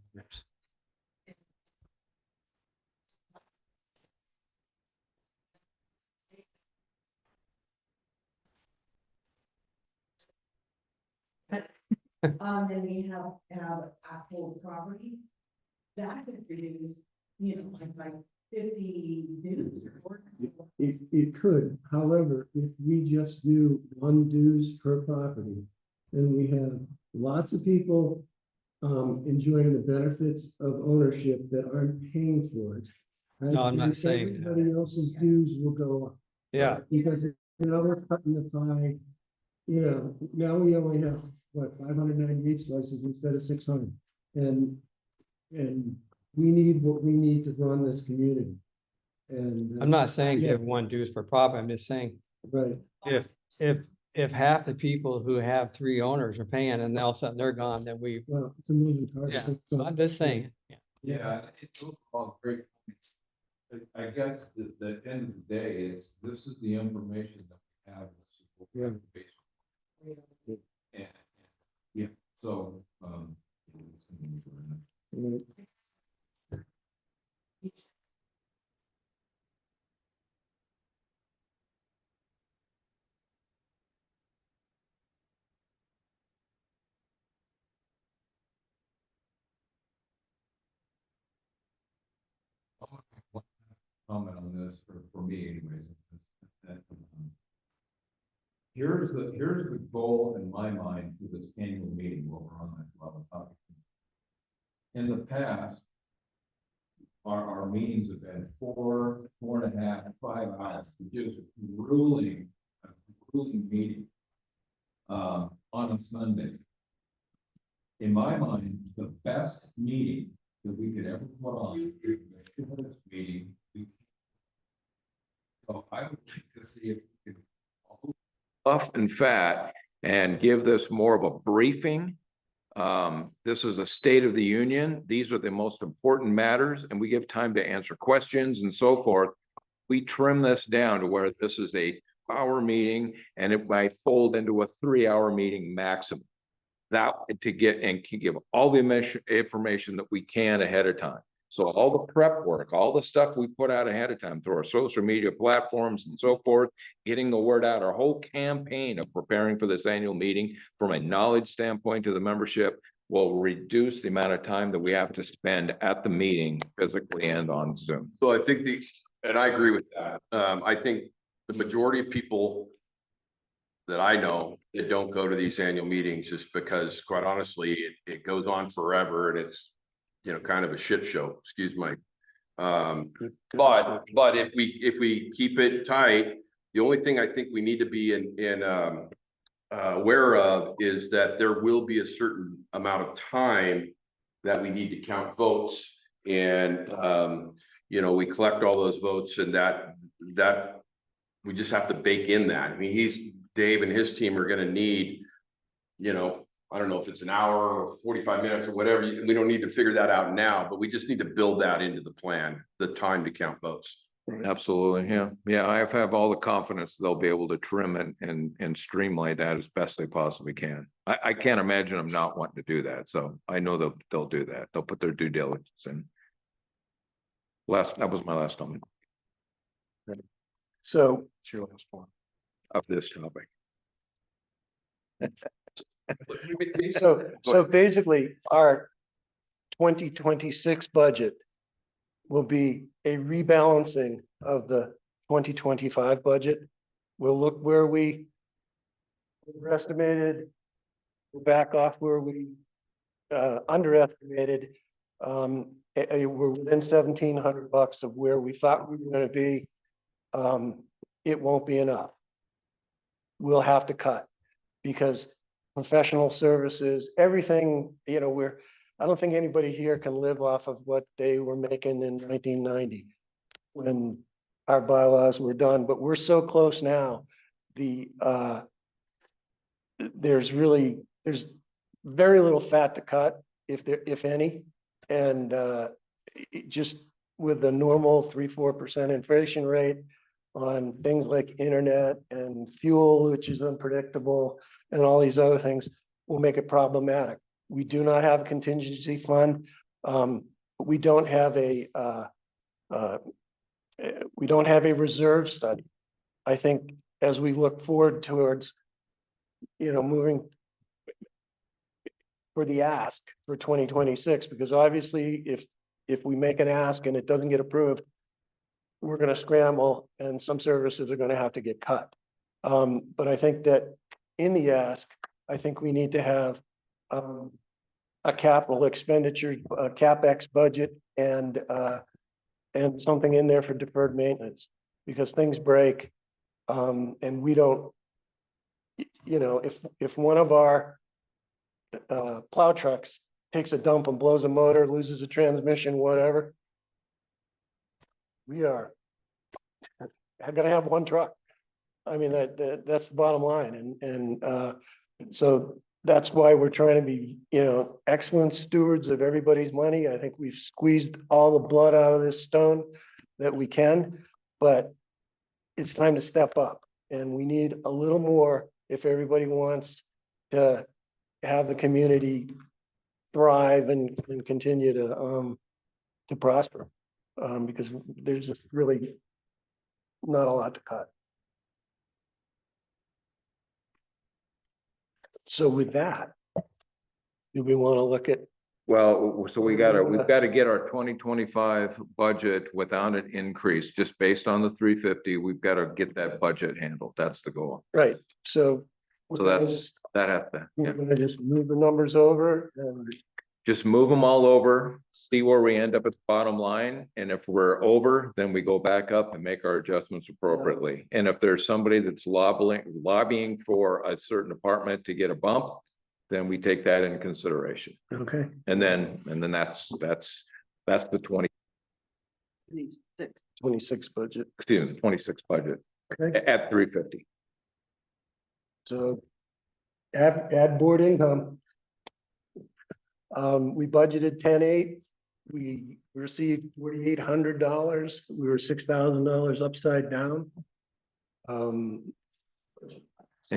Then we have actual property that could produce, you know, like 50 dues. it could, however, if we just do 1 dues per property, then we have lots of people enjoying the benefits of ownership that aren't paying for it. right? No, I'm not And saying that. everybody else's dues will go up. Yeah, Because, you know, we're cutting the pie, you know, now we only have, what, 598 slices instead of 600. And we need what we need to run this community. And I'm not saying yeah. give 1 dues per profit. I'm just saying right. if if half the people who have 3 owners are paying and all of a sudden they're gone, then we, Well, it's a moving target. yeah, so- I'm just saying. Yeah, it's all great points. I guess at the end of the day, this is the information that we have. This is what we have to base on. And, yeah, so, comment on this for me anyways. that, Here's the goal in my mind for this annual meeting, while we're on that level topic. In the past, our meetings have been 4.5, 5 hours, which is a grueling meeting on a Sunday. In my mind, the best meeting that we could ever put on is the shortest meeting. So I would like to see if we could Tough and fat and give this more of a briefing. This is a State of the Union. These are the most important matters, and we give time to answer questions and so forth. We trim this down to where this is a hour meeting and it might fold into a 3-hour meeting maximum. That to get and can give all the information that we can ahead of time. So all the prep work, all the stuff we put out ahead of time through our social media platforms and so forth, getting the word out, our whole campaign of preparing for this annual meeting from a knowledge standpoint to the membership will reduce the amount of time that we have to spend at the meeting physically and on Zoom. So I think and I agree with that. I think the majority of people that I know that don't go to these annual meetings just because, quite honestly, it goes on forever and it's, kind of a shit show, excuse my. But if we keep it tight, the only thing I think we need to be aware of is that there will be a certain amount of time that we need to count votes. And, we collect all those votes and that we just have to bake in that. I mean, Dave and his team are going to need, I don't know if it's an hour or 45 minutes or whatever. We don't need to figure that out now, but we just need to build that into the plan, the time to count votes. Absolutely, yeah. Yeah, I have all the confidence they'll be able to trim and streamline that as best they possibly can. I can't imagine them not wanting to do that. So I know they'll do that. They'll put their due diligence in. That was my last comment So It's your last one. of this topic. So basically, our 2026 budget will be a rebalancing of the 2025 budget. We'll look where we overestimated, back off where we underestimated. We're within $1,700 of where we thought we were going to be. It won't be enough. We'll have to cut because professional services, everything, I don't think anybody here can live off of what they were making in 1990 when our bylaws were done, but we're so close now. There's very little fat to cut if any. And just with the normal 3-4% inflation rate on things like internet and fuel, which is unpredictable, and all these other things will make it problematic. We do not have a contingency fund. We don't have a reserve study. I think as we look forward towards, moving for the ask for 2026, because obviously if we make an ask and it doesn't get approved, we're going to scramble and some services are going to have to get cut. But I think that in the ask, I think we need to have a capital expenditure, a CapEx budget and something in there for deferred maintenance because things break. And we don't, if one of our plow trucks takes a dump and blows a motor, loses a transmission, whatever, we are going to have one truck. I mean, that's the bottom line. So that's why we're trying to be, excellent stewards of everybody's money. I think we've squeezed all the blood out of this stone that we can, but it's time to step up, and we need a little more if everybody wants to have the community thrive and continue to prosper. Because there's just really not a lot to cut. So with that, do we want to look at, Well, so we've got to get our 2025 budget without an increase, just based on the 350. We've got to get that budget handled. That's the goal. right, so. So that has to, We're yeah. gonna just move the numbers over and, Just move them all over, see where we end up at the bottom line. And if we're over, then we go back up and make our adjustments appropriately. And if there's somebody that's lobbying for a certain department to get a bump, then we take that into consideration. okay. And then that's the 26 budget, 26 budget okay, at 350. so add board income. We budgeted 10,800. We received $4,800. We were $6,000 upside down. And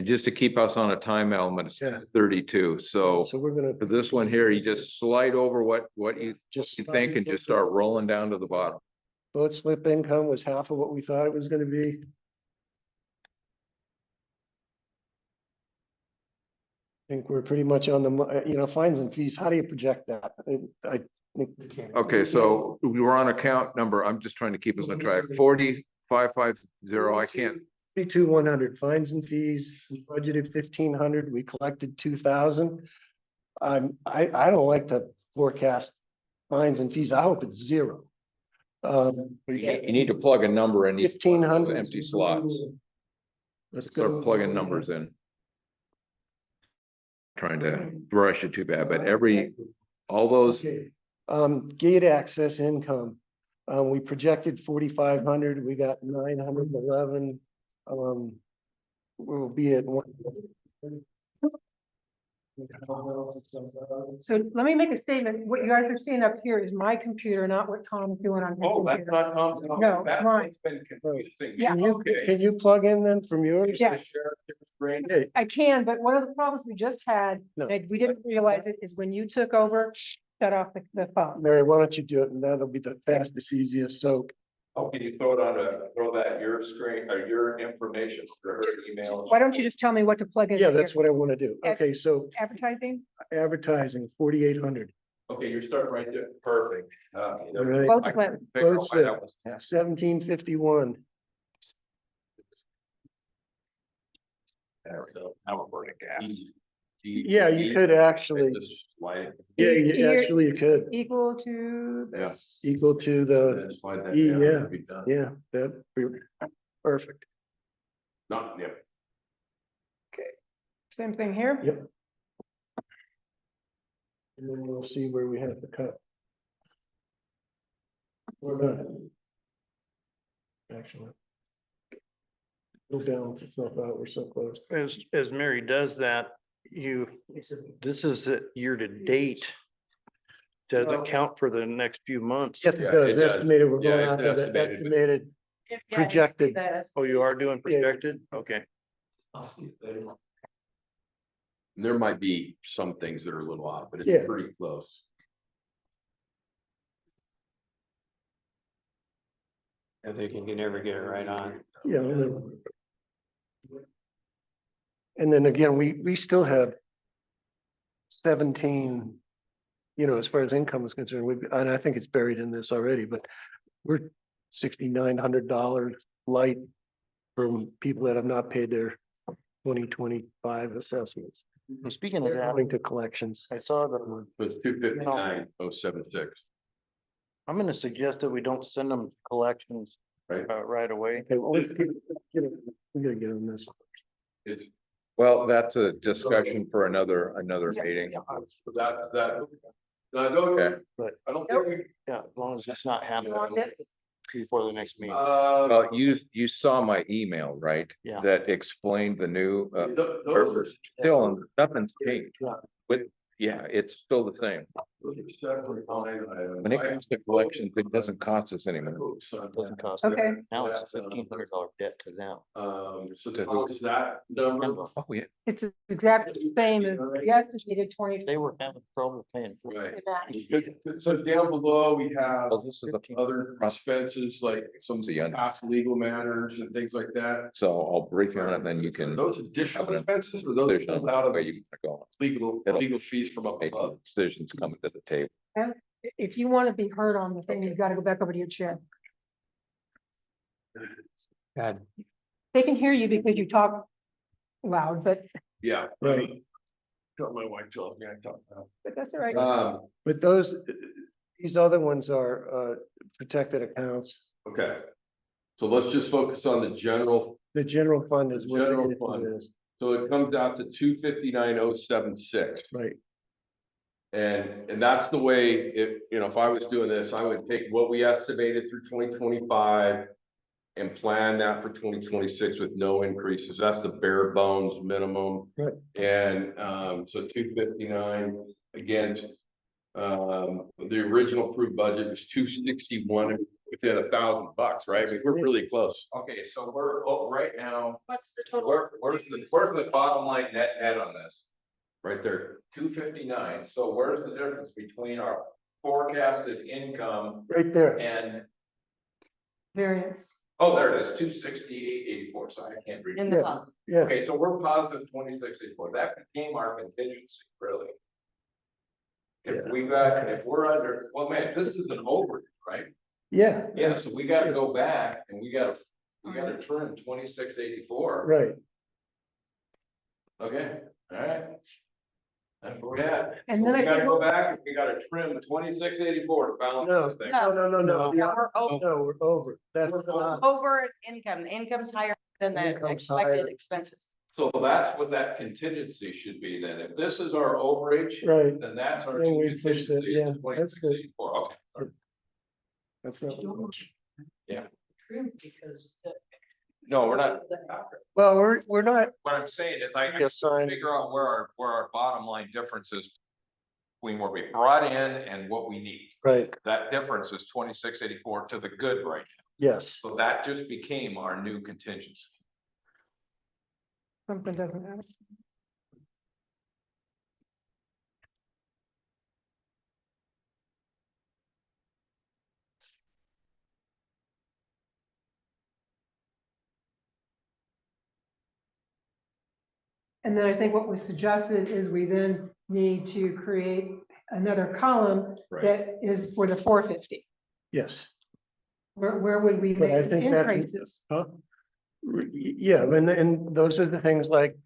just to keep us on a time element, it's Yeah. 32. So So we're gonna for this one here, you just slide over what you just think and just start rolling down to the bottom. boat slip income was half of what we thought it was gonna be. I think we're pretty much on the, fines and fees. How do you project that? I think. Okay, so we were on account number. I'm just trying to keep us on track. 40550. I can't. 100 fines and fees. We budgeted 1,500. We collected 2,000. I don't like to forecast fines and fees. I hope it's zero. You need to plug a number in each one of 1,500 those empty slots. Let's Start go. plugging numbers in. Trying to rush it too bad, but all those, Okay. Gate access income. We projected 4,500. We got 911. We'll be at one. So let me make a statement. What you guys are seeing up here is my computer, not what Tom's doing on his computer. not Tom's. No, mine. Been confusing. Yeah. Can you plug in then from yours? Yes. Hey, I can, but one of the problems we just had, No. and we didn't realize it, is when you took over, shut off the phone. Mary, why don't you do it? And that'll be the fastest, easiest. So Oh, can you throw that your screen or your information for her email? Why don't you just tell me what to plug in? yeah, here? that's what I want to do. Okay, so Advertising, advertising, 4,800. Okay, you're starting right there. Perfect. All right. Boat I slip. couldn't figure out Boat why that was- 1,751. There we go. Now we're burning gas. Yeah, you could actually, Just slide yeah, Here- you could equal to Yeah. this. equal to it, the, then slide that Yeah. down and be done. yeah, that'd be perfect. Not, yeah. Same thing here. Yep. And then we'll see where we have to cut. We're done. Actually. We'll balance itself out. We're so close. As Mary does that, this is it year to date. Doesn't count for the next few months. Yes, it Yeah, does. it does. Estimated, we're Yeah, going it's out to the estimated, but- estimated. Projected. Oh, you are doing Yeah. projected? Okay. There might be some things that are a little off, but Yeah. it's pretty close. I think you can never get it right on. Yeah. And then again, we still have 17, as far as income is concerned, and I think it's buried in this already, but we're $6,900 light from people that have not paid their 2025 assessments. Well, speaking of They're that, going to collections. I saw that. It's 259,076. I'm gonna suggest that we don't send them collections Right. right away. Okay, well, we gotta get on this. It's, Well, that's a discussion for another meeting. that, no, Okay. But I don't think, yeah, as long as it's not You happening. want this? before the next meeting. Well, you saw my email, right? Yeah. That explained the new, Those are still, nothing's changed. Yeah. But, yeah, it's still the same. those are separate line items. When it comes to collections, it doesn't cost us any money. Doesn't cost. Okay. Now it's a $1,500 debt to them. So Tom, is that number? Oh, yeah. It's exactly the same as the estimated 20. They were having trouble paying for it. Right. So down below, we have Well, this is a, other expenses like some past legal matters and things like that. so I'll brief you on it, then you Are can. those additional have an expenses or those decision on pulled out of where you wanna go. legal fees from up Make above? decisions coming to the table. If you want to be heard on the thing, you've got to go back over to your chair. God, They can hear you because you talk loud, but Yeah. Right. Got my wife telling me I talk now. that's all right. But those, these other ones are protected accounts. Okay. So let's just focus on the general. The general fund is what General it fund. is, So it comes out to 259,076. right? And that's the way, if I was doing this, I would take what we estimated through 2025 and plan that for 2026 with no increases. That's the bare bones minimum. Right. And, so 259 against, the original approved budget was 261 within $1,000, right? I mean, we're really close. Okay, so we're, right now, What's the total? where's the bottom line net on this? Right there. 259, so where's the difference between our forecasted income Right there. and, Variance. oh, there it is, 268.84, so I can't read. In it. the Yeah. fund. Yeah, Okay, so we're positive 26.84, that became our contingency, really. If Yeah, we got, okay. if we're under, well, man, this is an overage, right? yeah. Yeah, so we gotta go back and we gotta trim 26.84. Right, Okay, all right. That's where we're at. And So then we I gotta think go back, and we gotta trim 26.84 to balance this thing. no. Yeah, we're No, we're over. That's not, over income. The income's higher than the Income's expected higher. expenses. So that's what that contingency should be then. If this is our overage, right, then that's our Then new we push the- contingency. yeah, is that's good. 26.84. Okay. all right. that's not. Yeah. Because. No, we're not. Well, we're not, What I'm saying is I Yes, sign. figure out where our bottom line difference is between what we brought in and what we need. right, That difference is 26.84 to the good right now. yes, So that just became our new contingency. something doesn't happen. And then I think what was suggested is we then need to create another column Right. that is for the 450. yes. Where would we But I make the think that's- increases? Huh? Yeah, and those are the things like,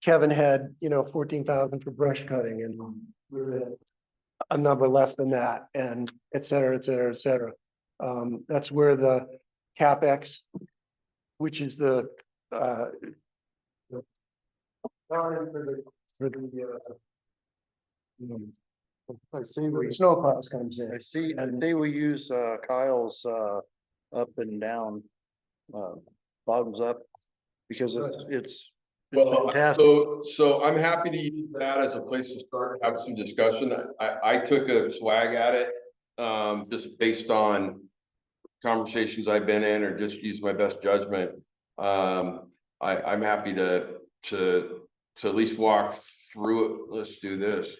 Kevin had, 14,000 for brush cutting and we're at a number less than that and et cetera, et cetera, et cetera. That's where the CapEx, which is the, I see we, snow plows comes in. I see we use, Kyle's, up and down, bottoms up. Because it's Well, fantastic. so I'm happy to use that as a place to start, have some discussion. I took a swag at it, just based on conversations I've been in, or just use my best judgment. I'm happy to at least walk through it. Let's do this.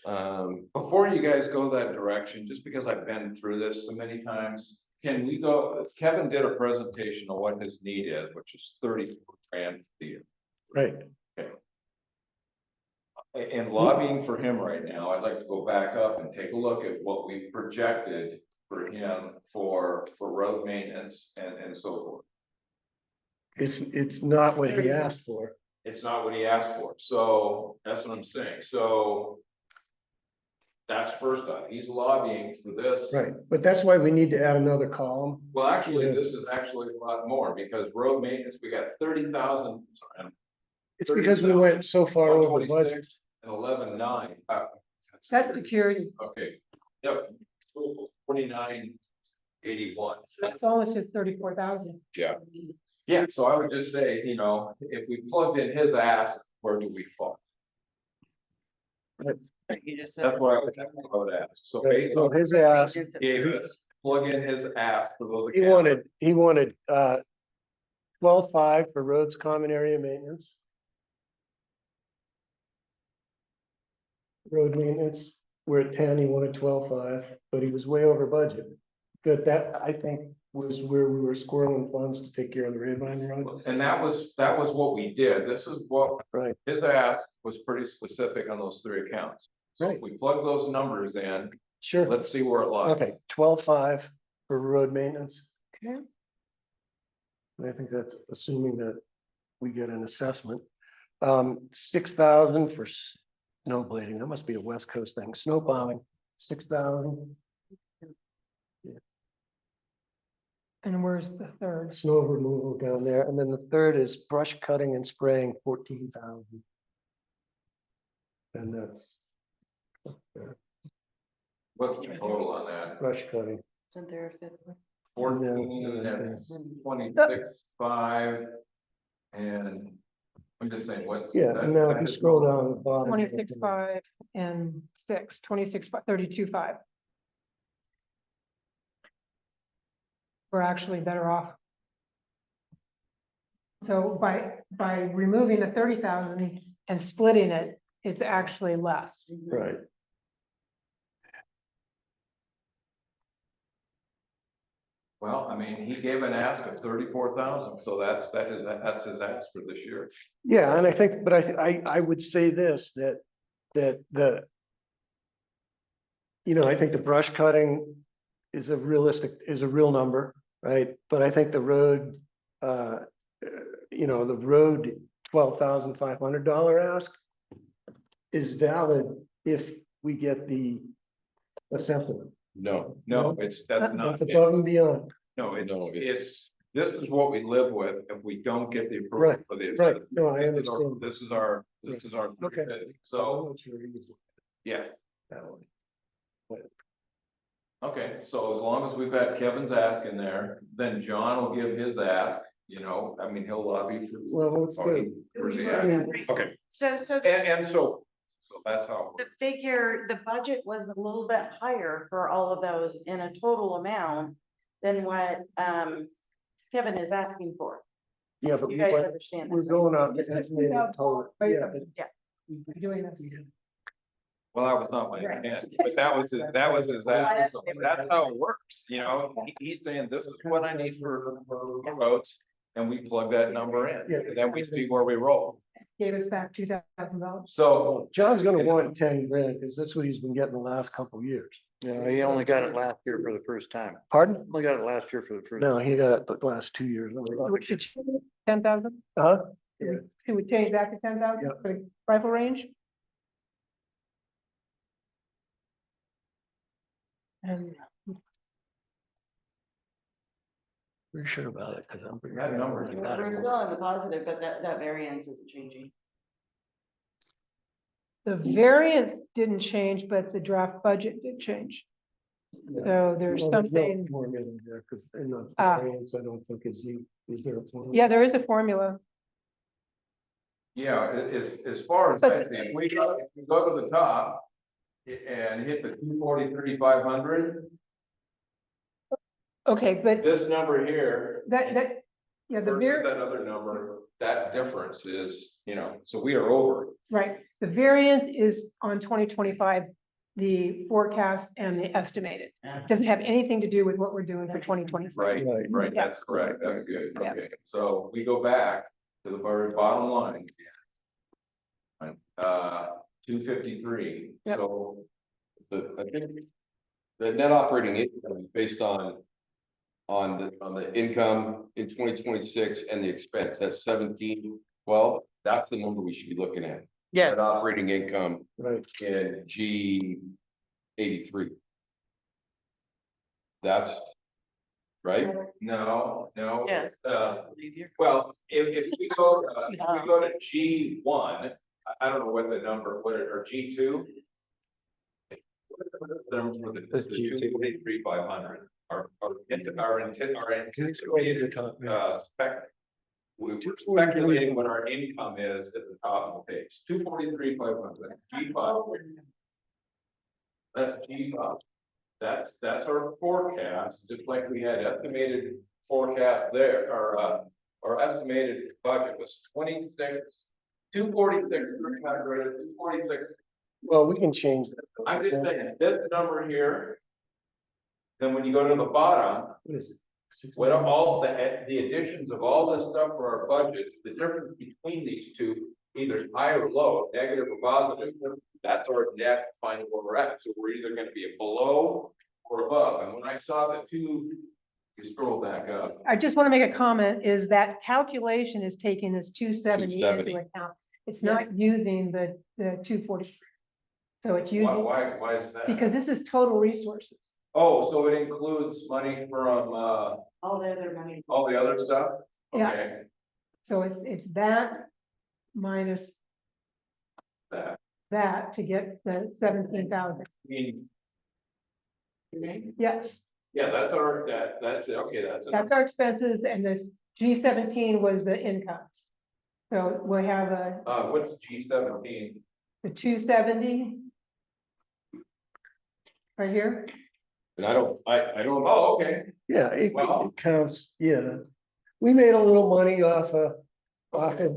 Before you guys go that direction, just because I've been through this so many times, can we go, Kevin did a presentation of what his need is, which is 34 grand a year. Right, In lobbying for him right now, I'd like to go back up and take a look at what we projected for him for road maintenance and so forth. it's not what he asked for. It's not what he asked for, so that's what I'm saying, so. That's first off, he's lobbying for this. Right, but that's why we need to add another column. Well, actually, Yeah. this is actually a lot more, because road maintenance, we got 30,000. It's because we went so far over budget. 126 and 11.9. That's security. Okay, yep, 29, 81. It's almost at 34,000. Yeah. Yeah, so I would just say, you know, if we plugged in his ask, where do we fall? You just said. That's what I would ask. So Right, based well, on his ask, what he gave us, plug in his ask for those. he wanted, 12.5 for roads, common area maintenance. Road maintenance, we're at 10, he wanted 12.5, but he was way over budget. But that, I think, was where we were squirreling funds to take care of the Ravine Road. And that was what we did. This is what. Right. His ask was pretty specific on those 3 accounts. So if we plug those numbers in, Sure. let's see where it lies. Okay, 12.5 for road maintenance. Okay. And I think that's assuming that we get an assessment. 6,000 for snow blading. That must be a West Coast thing. Snow plowing, 6,000. And where's the third? Snow removal down there. And then the third is brush cutting and spraying, 14,000. And that's What's the total on that? brush cutting. Isn't there a fifth one? 14, that's 26.5. And I'm just saying, what's. Yeah, that- and now that if you is- scroll down to the bottom. 26.5 and 6, 32.5. We're actually better off. So by removing the 30,000 and splitting it, it's actually less. Right. Well, I mean, he gave an ask of 34,000, so that's his ask for this year. Yeah, and I think, but I would say this, that the, I think the brush cutting is a real number, right? But I think the road, the road $12,500 ask is valid if we get the assessment. No, that's not. That's above and beyond. No, this is what we live with if we don't get the approval Right, for the. right. No, I This is our- understand. This is our. Okay. So, yeah, That one. okay, so as long as we've got Kevin's ask in there, then John will give his ask, I mean, he'll lobby for. Well, let's do. for the I ask. mean, Okay, So and so that's how. the figure, the budget was a little bit higher for all of those in a total amount than what Kevin is asking for. Yeah, but You guys we're understand we're that? going up. Just That's took out total. right Yeah, from- Yeah. We're doing this. Well, that was not my intent, but that was his ask. So that's how it works, he's saying this is what I need for the roads. And we plug that number in, Yeah. and then we see where we roll. Gave us back $2,000. So, John's gonna want 10 grand, because that's what he's been getting the last couple of years. Yeah, he only got it last year for the first time. Pardon? Only got it last year for the first. No, he got it the last 2 years. Should change 10,000? Huh? Should we change that to 10,000 Yeah. for the rifle range? And Pretty sure about it, because I'm pretty. That number is I We're got it. still in the positive, but that variance isn't changing. the variance didn't change, but the draft budget did change. Yeah. So there's Well, no something, formula in there, because in the Ah. variance, I don't think is there a formula? yeah, there is a formula. yeah, as far as I But- see, if we go to the top. And hit the 240, 3,500, Okay, but this number here. yeah, the Versus that other number, that difference is, so we are over. right, the variance is on 2025, the forecast and the estimated. Doesn't have anything to do with what we're doing for 2026. Right, Yeah. that's correct, that's good, Yeah. okay, so we go back to the very bottom line. 253, Yep. So I think the net operating income is based on the income in 2026 and the expense, that's 1712. That's the number we should be looking at. Yes. Net operating income Right. in G83. That's right. No, Yes. well, if we go, to G1, I don't know what the number, or G2. The number for the That's G2. 243,500. Anticipated, we're speculating what our income is at the top of the page, 243,500, G5. That's G5. That's our forecast, just like we had estimated forecast there, our estimated budget was 246, 246. well, we can change that. though. I'm just saying, this number here. Then when you go to the bottom, What is it? what are all the additions of all this stuff for our budget, the difference between these two, either high or low, negative or positive, that's our net finding where we're at. So we're either gonna be below or above. And when I saw the two, you scroll back up. I just want to make a comment, is that calculation is taking this 270 into 270. account. It's not using the 240. So it's using, Why is that? because this is total resources. Oh, so it includes money from, All the other money. all the other stuff? Yeah. Okay, So it's that minus that to get the 17,000. I mean, Yes, yeah, that's our, that's it, okay, that's our expenses, and this G17 was the income. So we have what's G17? the 270 right here. And I don't. Oh, okay. Yeah, it Well- it counts, yeah. We made a little money off of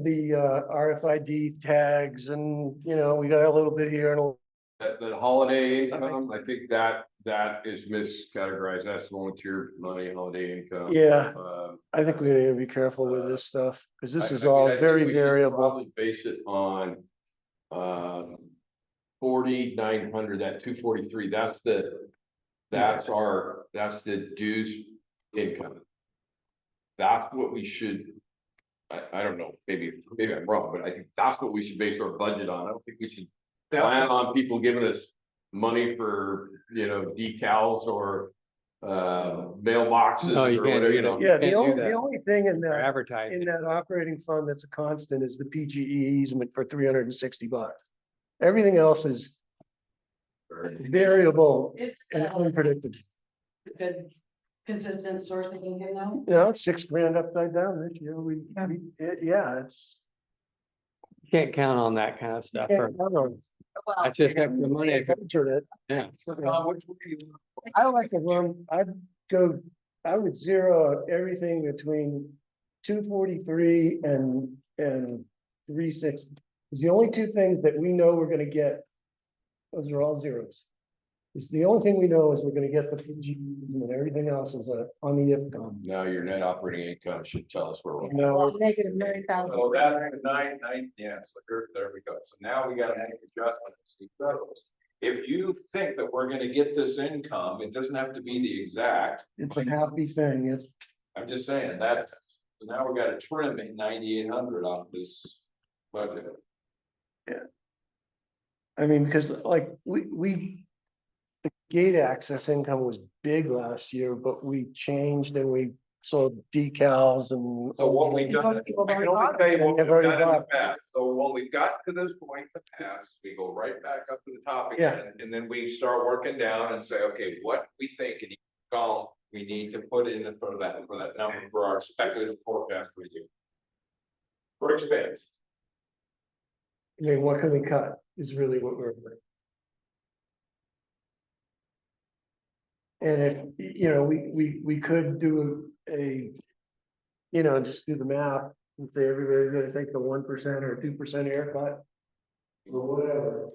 the RFID tags, and, you know, we got a little bit here and a That holiday income, I think that is miscategorized, that's volunteer money, holiday income. yeah, Uh, I think we gotta be careful with this stuff, because this is I mean, all I think very we should variable. Probably base it on, 4,900, that 243, that's the dues income. That's what we should, I don't know, maybe I'm wrong, but I think that's what we should base our budget on. I don't think we should plan on people giving us money for, decals or mailboxes No, you or can't whatever, do that. Yeah, Can't do the that. only thing in For that, advertising. in that operating fund that's a constant is the PGE easement for $360. Everything else is variable It's and unpredictable. good, consistent source of income now. You know, it's $6,000 upside down this year. Yeah, it's. Can't count on that kind of stuff. Can't count on it. That's just extra money. Budget it. Yeah. I like to run, I would zero everything between 243 and 360. It's the only two things that we know we're gonna get. Those are all zeros. It's the only thing we know is we're gonna get the PG and everything else is on the if column. now your net operating income should tell us where we're. No, Negative 9,000. So that's the nine, yeah, so there we go. So now we gotta make adjustments. to those. If you think that we're gonna get this income, it doesn't have to be the exact. it's a happy thing. It's, I'm just saying that's, so now we gotta trim it 9,800 off this budget. I mean, because like the gate access income was big last year, but we changed and we sold decals and. So what we've done, I can only tell you what we've I've already done in the bought. past. So when we got to this point in the past, we go right back up to the top Yeah. again. And then we start working down and say, okay, what we think in each column we need to put in for that number for our speculative forecast for you. For expense. I mean, what can we cut is really what we're. And if, we could do just do the math and say everybody's gonna take the 1% or 2% haircut. Or whatever.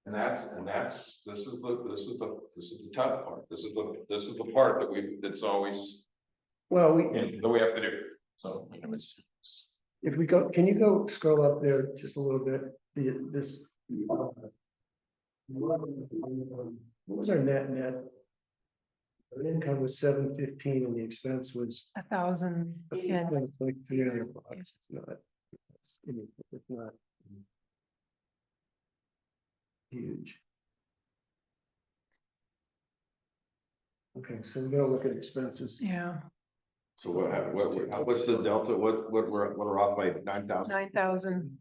And that's, this is the tough part. This is the part that's always, Well, that we have to do. So, if we go, can you go scroll up there just a little bit, this. What was our net? Our income was $715 and the expense was. 1,000. Yeah. It's like $300. It's not huge. Okay, so we gotta look at expenses. Yeah, So what's the delta, what we're off by 9,000? 9,000.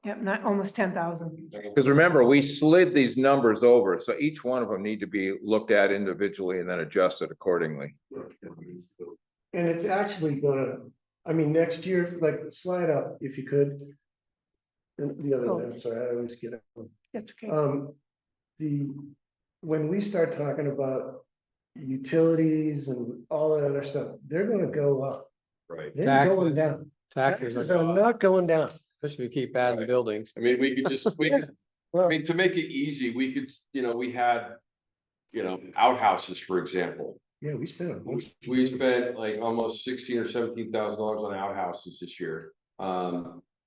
Yep, not almost 10,000. Because remember, we slid these numbers over, so each one of them need to be looked at individually and then adjusted accordingly. And it's actually gonna, I mean, next year, like, slide up if you could. And the other, I'm sorry, I always get it. That's okay. When we start talking about utilities and all that other stuff, they're gonna go up. Right. They're going down. Taxes Taxes are, are not going down. especially if we keep adding buildings. I mean, we could just, I Well, mean, to make it easy, we could, we had, outhouses, for example. yeah, we spent. a bunch. We spent like almost $16,000 or $17,000 on outhouses this year.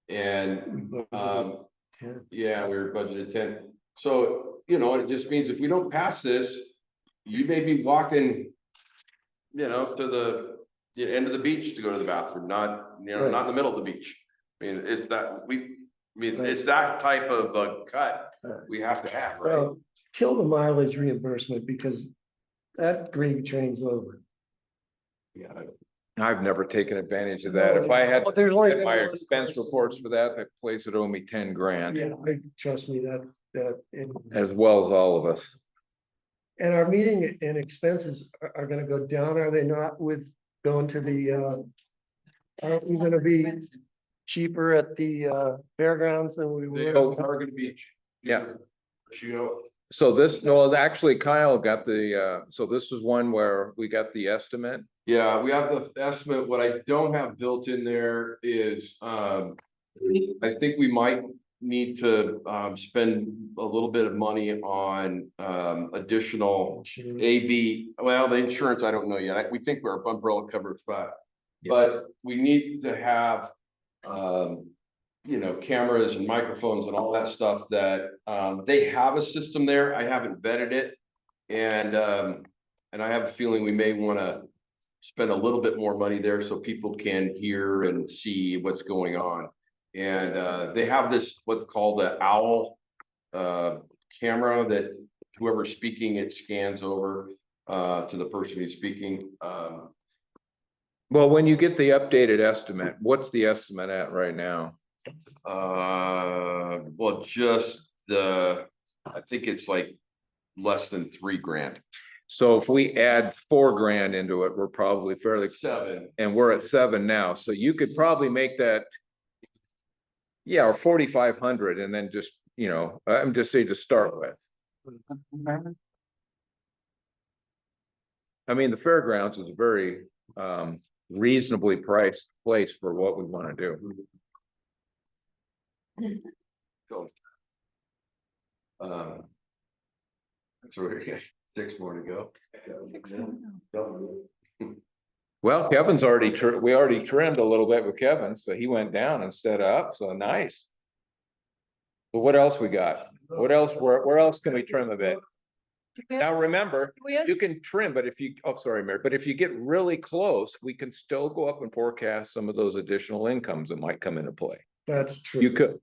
And, yeah, we were budgeted 10. So, it just means if we don't pass this, you may be walking, to the end of the beach to go to the bathroom, not, not in the middle of the beach. I mean, it's that type of a cut we have to have, right? Well, kill the mileage reimbursement because that gravy train's over. Yeah. I've never taken advantage of that. If I had Well, there's only to get my been one expense person. reports for that, that place would owe me 10 grand, Yeah, trust me, as well as all of us. and our meeting and expenses are gonna go down, are they not, with going to the, aren't we gonna be cheaper at the fairgrounds than we They were? are gonna be. Yeah. You So this, no, actually Kyle got the, so this is one where we got the estimate. Yeah, we have the estimate. What I don't have built in there is, I think we might need to, spend a little bit of money on, additional AV. Well, the insurance, I don't know yet. We think our umbrella covers fine. But we need to have, cameras and microphones and all that stuff that, they have a system there. I haven't vetted it. And I have a feeling we may want to spend a little bit more money there so people can hear and see what's going on. And they have this, what's called the owl camera that whoever's speaking, it scans over to the person who's speaking. Well, when you get the updated estimate, what's the estimate at right now? Well, I think it's like less than $3,000. So if we add 4 grand into it, we're probably fairly, 7. and we're at 7 now. So you could probably make that, yeah, or 4,500 and then just, I'm just saying to start with. I mean, the fairgrounds is a very reasonably priced place for what we want to do. So we got 6 more to go. Well, Kevin's already, we already trimmed a little bit with Kevin, so he went down instead of up, so nice. But what else we got? What else, where else can we trim a bit? Now, remember, you can trim, but if you, oh, sorry, Mary, but if you get really close, we can still go up and forecast some of those additional incomes that might come into play. That's true. You could,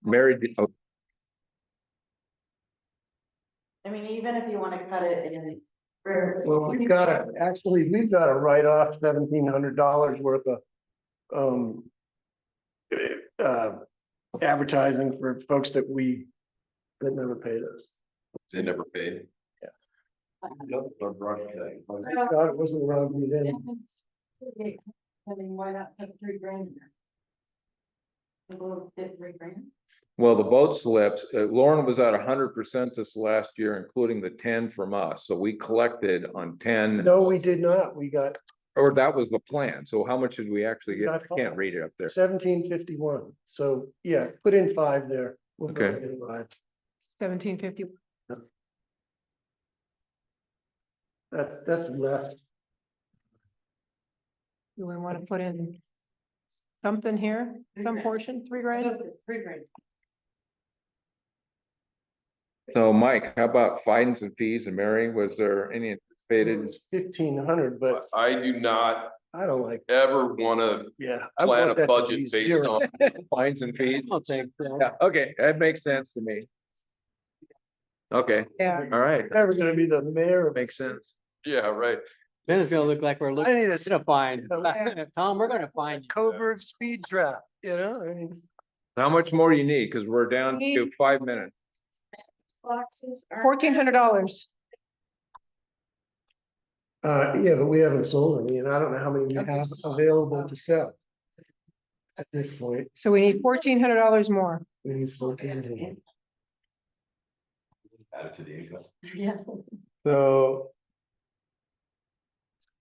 Mary, I mean, even if you want to cut it in. Well, we've got to write off $1,700 worth of advertising for folks that never paid us. They never paid. Yeah. I thought it wasn't around me then. I mean, why not put $3,000 in there? We'll get $3,000. well, the boat slips, Lauren was at 100% this last year, including the 10 from us. So we collected on 10. No, we did not. We got Or that was the plan. So how much did we actually get? Not I can't read it up there. 1751. So yeah, put in 5 there. We'll go Okay. get 5. 1750. That's less. Do we want to put in something here, some portion, 3 grand? $3,000. So Mike, how about fines and fees? And Mary, was there any anticipated? 1,500, but I do not I don't like. ever want to Yeah, I plan want a that to be budget based zero. on. Fines and fees? I'll take that. Yeah, okay, that makes sense to me. Okay, Yeah. all right, Never gonna be the mayor of. makes sense. Yeah, right. Then it's gonna look like we're I looking need a to find. a- Tom, we're gonna find you. Covert speed trap, I mean. How much more do you need? Because we're down to 5 minutes. Boxes are. $1,400. Yeah, but we haven't sold any, and I don't know how many we have available to sell. At this point, So we need $1,400 more. we need 14. Add it to the income. Yeah. So.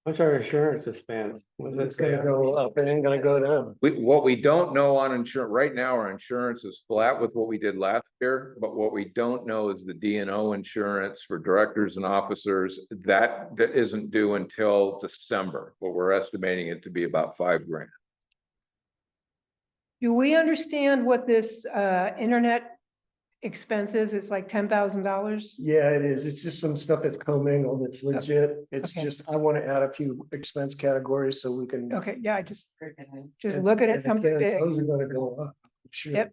What's our insurance expense? Was It's gonna go up, it ain't gonna go down. What we don't know on insurance, right now, our insurance is flat with what we did last year, but what we don't know is the D&O insurance for directors and officers. That isn't due until December, but we're estimating it to be about $5,000. Do we understand what this internet expense is? It's like $10,000? Yeah, it is. It's just some stuff that's commingled. It's legit. It's Okay. just, I want to add a few expense categories so we can. Okay, yeah, I just and- look at and it, something again, big. those are gonna go up, sure. Yep.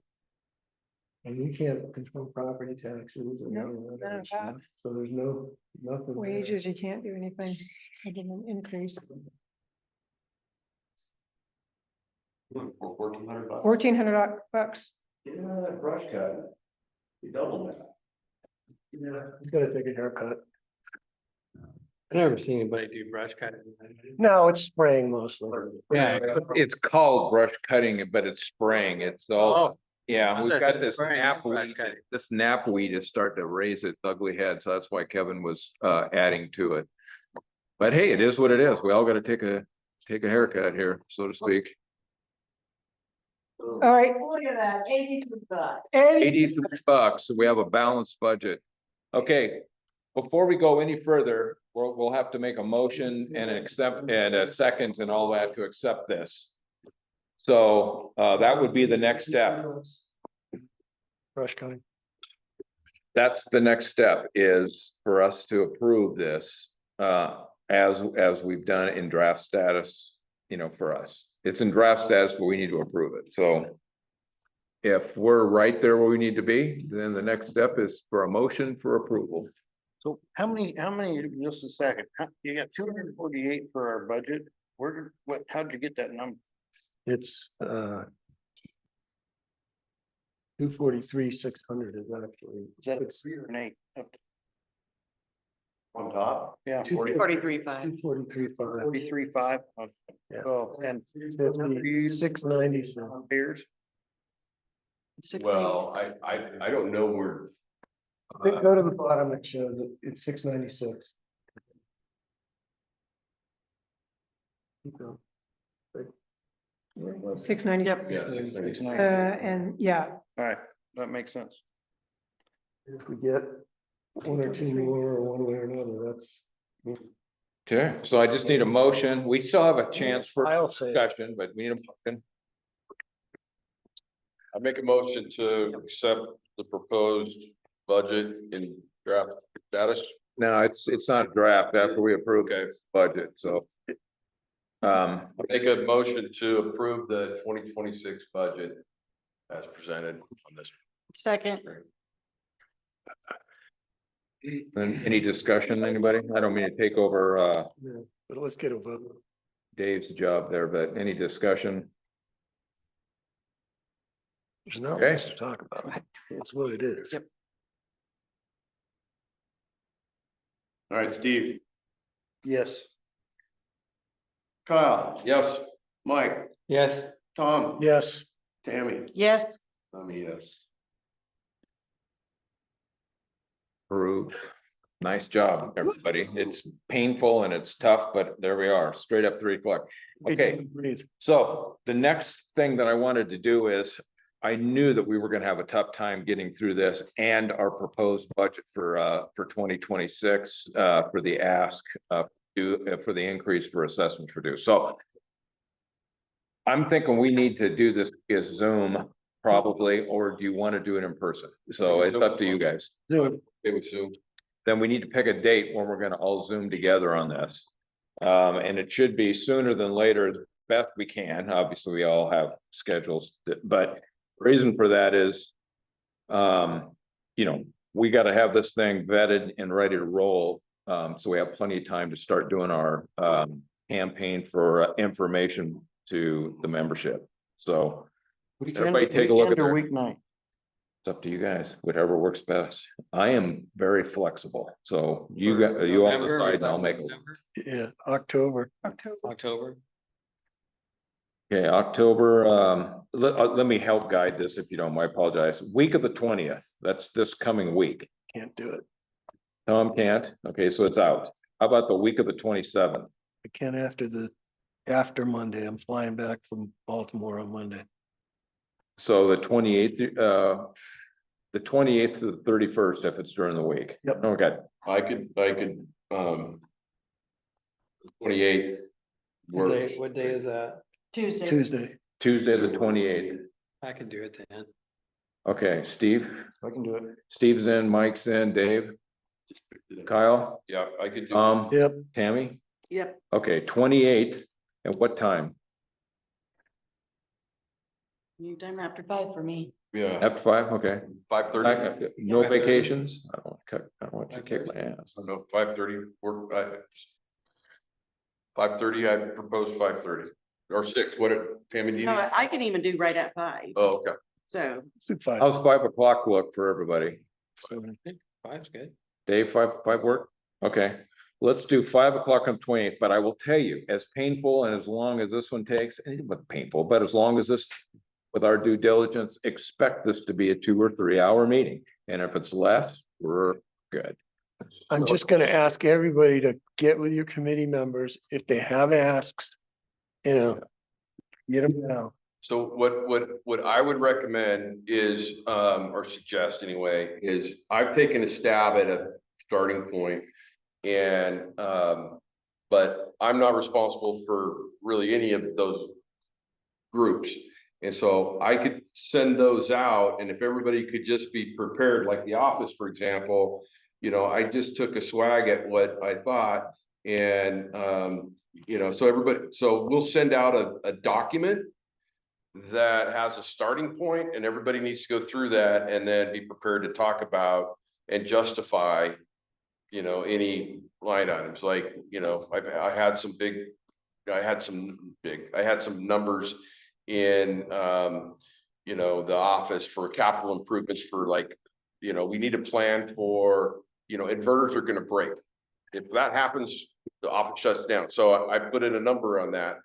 And you can't control property taxes or No, any of none that other of stuff. that. So there's nothing. there. Wages, you can't do anything. I didn't increase. $1,400. $1,400. Yeah, that brush cut. You doubled that. Yeah, he's gotta take a haircut. I never seen anybody do brush cutting. No, it's spraying mostly. Yeah, it's called brush cutting, but it's spraying. It's all, Oh, yeah, we've that's got a this spraying, brush knapweed. cutting. This knapweed is starting to raise its ugly head, so that's why Kevin was adding to it. But hey, it is what it is. We all gotta take a haircut here, so to speak. All right, Look at that, 82 bucks. $83, so we have a balanced budget. Okay, before we go any further, we'll have to make a motion and accept, and a second and all that to accept this. So, that would be the next step. Brush cutting. That's the next step, is for us to approve this, as we've done in draft status, for us. It's in draft status, but we need to approve it, so. If we're right there where we need to be, then the next step is for a motion for approval. So how many, just a second, you got 248 for our budget? How'd you get that number? It's 243, 600 is actually. Is that a 3 or an 8? On top? Yeah. 43.5. 243, 5. 43.5. Yeah. Oh, and 690. beers. Well, I don't know where. Go to the bottom, it shows it, it's 696. $690. Yep. Yeah. And yeah, All right, that makes sense. If we get one or two more or one way or another, that's. Okay, so I just need a motion. We still have a chance for I'll say it. discussion, but we need a motion. I make a motion to accept the proposed budget in draft status. No, it's not a draft after we approve the budget, so. I make a motion to approve the 2026 budget as presented on this. Second. And any discussion, anybody? I don't mean to take over Yeah, but let's get a vote. Dave's job there, but any discussion? There's not Okay. much to talk about. It's what it is. Yep. All right, Steve. Yes. Kyle. Yes. Mike. Yes. Tom. Yes. Tammy. Yes. I'm a yes. Approved. Nice job, everybody. It's painful and it's tough, but there we are, straight up 3 o'clock. Okay, Breathe. so the next thing that I wanted to do is, I knew that we were gonna have a tough time getting through this and our proposed budget for 2026, for the ask, for the increase for assessments for due. So I'm thinking we need to do this as Zoom probably, or do you want to do it in person? So it's up to you guys. Zoom. It was Zoom. Then we need to pick a date when we're gonna all Zoom together on this. And it should be sooner than later, as best we can. Obviously, we all have schedules, but reason for that is, we gotta have this thing vetted and ready to roll. So we have plenty of time to start doing our, campaign for information to the membership. So, Everybody take a look at Weekend or their, weeknight. it's up to you guys, whatever works best. I am very flexible, so you got, you all decide and I'll make. Yeah, October. October. Okay, October, let me help guide this if you don't mind, I apologize. Week of the 20th, that's this coming week. Can't do it. Tom can't, okay, so it's out. How about the week of the 27th? I can't after Monday. I'm flying back from Baltimore on Monday. So the 28th, the 28th to the 31st, if it's during the week. Yep. Okay, I could, 28th. works. What day is that? Tuesday. Tuesday. Tuesday, the 28th. I can do it then. Okay, Steve, I can do it. Steve's in, Mike's in, Dave, Kyle, Yeah, I could do. Yep. Tammy? Yep. Okay, 28th, at what time? Anytime after 5 for me. Yeah, After 5, okay. 5:30. No vacations? I don't want you to kick my ass. No, 5:30 work. 5:30, I propose 5:30 or 6. What, Tammy, do you No, need? I can even do right at 5. Oh, okay. So Let's do 5. How's 5 o'clock look for everybody? 5's good. Dave, 5 work? Okay, let's do 5 o'clock on 28th, but I will tell you, as painful and as long as this one takes, anything but painful, but as long as this, with our due diligence, expect this to be a 2 or 3 hour meeting. And if it's less, we're good. I'm just gonna ask everybody to get with your committee members. If they have asks, get them now. So what I would recommend is, or suggest anyway, is I've taken a stab at a starting point. And, but I'm not responsible for really any of those groups. And so I could send those out, and if everybody could just be prepared, like the office, for example, I just took a swag at what I thought. And, so we'll send out a document that has a starting point, and everybody needs to go through that and then be prepared to talk about and justify, any line items, like, I had some numbers in, the office for capital improvements for, like, we need a plan for, inverters are gonna break. If that happens, the office shuts down. So I put in a number on that.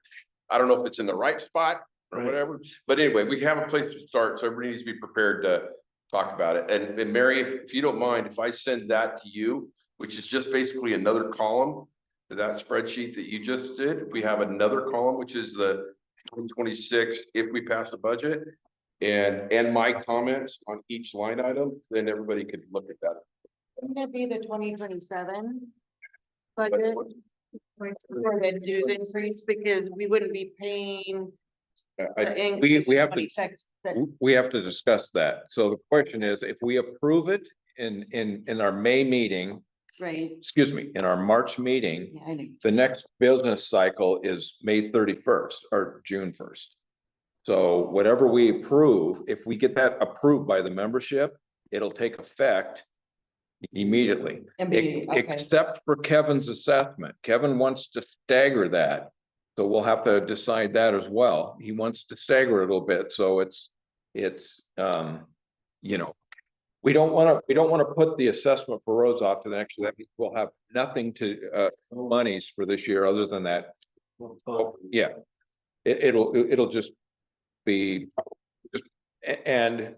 I don't know if it's in the right spot or Right. whatever, but anyway, we have a place to start, so everybody needs to be prepared to talk about it. And Mary, if you don't mind, if I send that to you, which is just basically another column to that spreadsheet that you just did, we have another column, which is the 2026, if we pass the budget, and my comments on each line item, then everybody could look at that. wouldn't it be the 2027 budget for the dues increase, because we wouldn't be paying the increase We in have to, 26 that- we have to discuss that. So the question is, if we approve it in our May meeting, right? excuse me, in our March meeting, Yeah, I know. the next business cycle is May 31st or June 1st. So whatever we approve, if we get that approved by the membership, it'll take effect immediately. Okay. Except for Kevin's assessment. Kevin wants to stagger that. So we'll have to decide that as well. He wants to stagger it a little bit, so it's, we don't want to put the assessment for roads off to the next year. That means we'll have nothing to, no monies for this year other than that. Yeah, it'll just be, and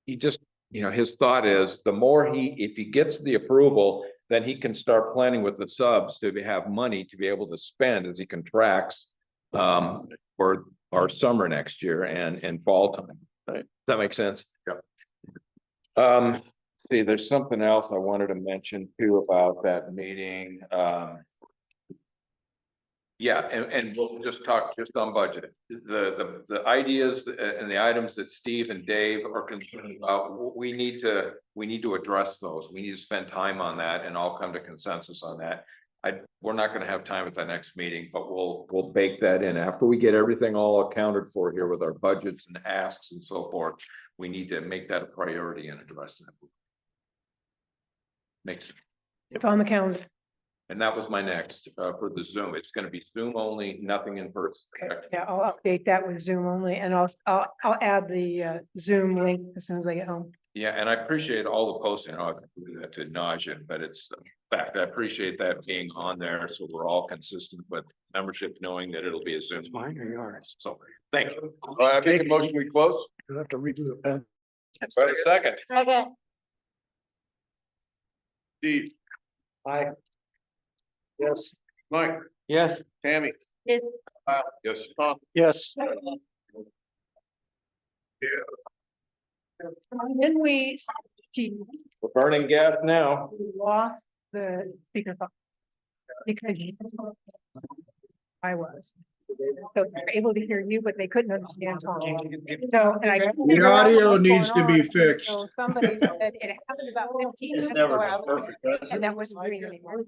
he just, his thought is the more if he gets the approval, then he can start planning with the subs to have money to be able to spend as he contracts for our summer next year and fall time. Right? Does that make sense? Yeah. See, there's something else I wanted to mention too about that meeting. Yeah, and we'll just talk just on budget. The ideas and the items that Steve and Dave are concerned about, we need to address those. We need to spend time on that and all come to consensus on that. We're not gonna have time at the next meeting, but we'll bake that in. After we get everything all accounted for here with our budgets and asks and so forth, we need to make that a priority and address that. Makes sense. It's on the calendar. And that was my next, for the Zoom. It's gonna be Zoom only, nothing in person. correct? Yeah, I'll update that with Zoom only, and I'll add the Zoom link as soon as I get home. Yeah, and I appreciate all the posting. I'll do that to nausea, but it's a fact. I appreciate that being on there, so we're all consistent with membership, knowing that it'll be a Zoom. Mine or yours? So, thank you. I make a motion, we close. You'll have to redo the pen. Wait a second. Steve. Aye. Yes. Mike, Yes. Tammy. Yes. Yes. Tom. Yes. Then we We're burning gas now. lost the speakerphone. Because I was. So they were able to hear you, but they couldn't understand Tom. So, and I. couldn't The figure out what audio was needs going to be on. fixed. So somebody said it happened about 15 minutes ago. And that wasn't green anymore.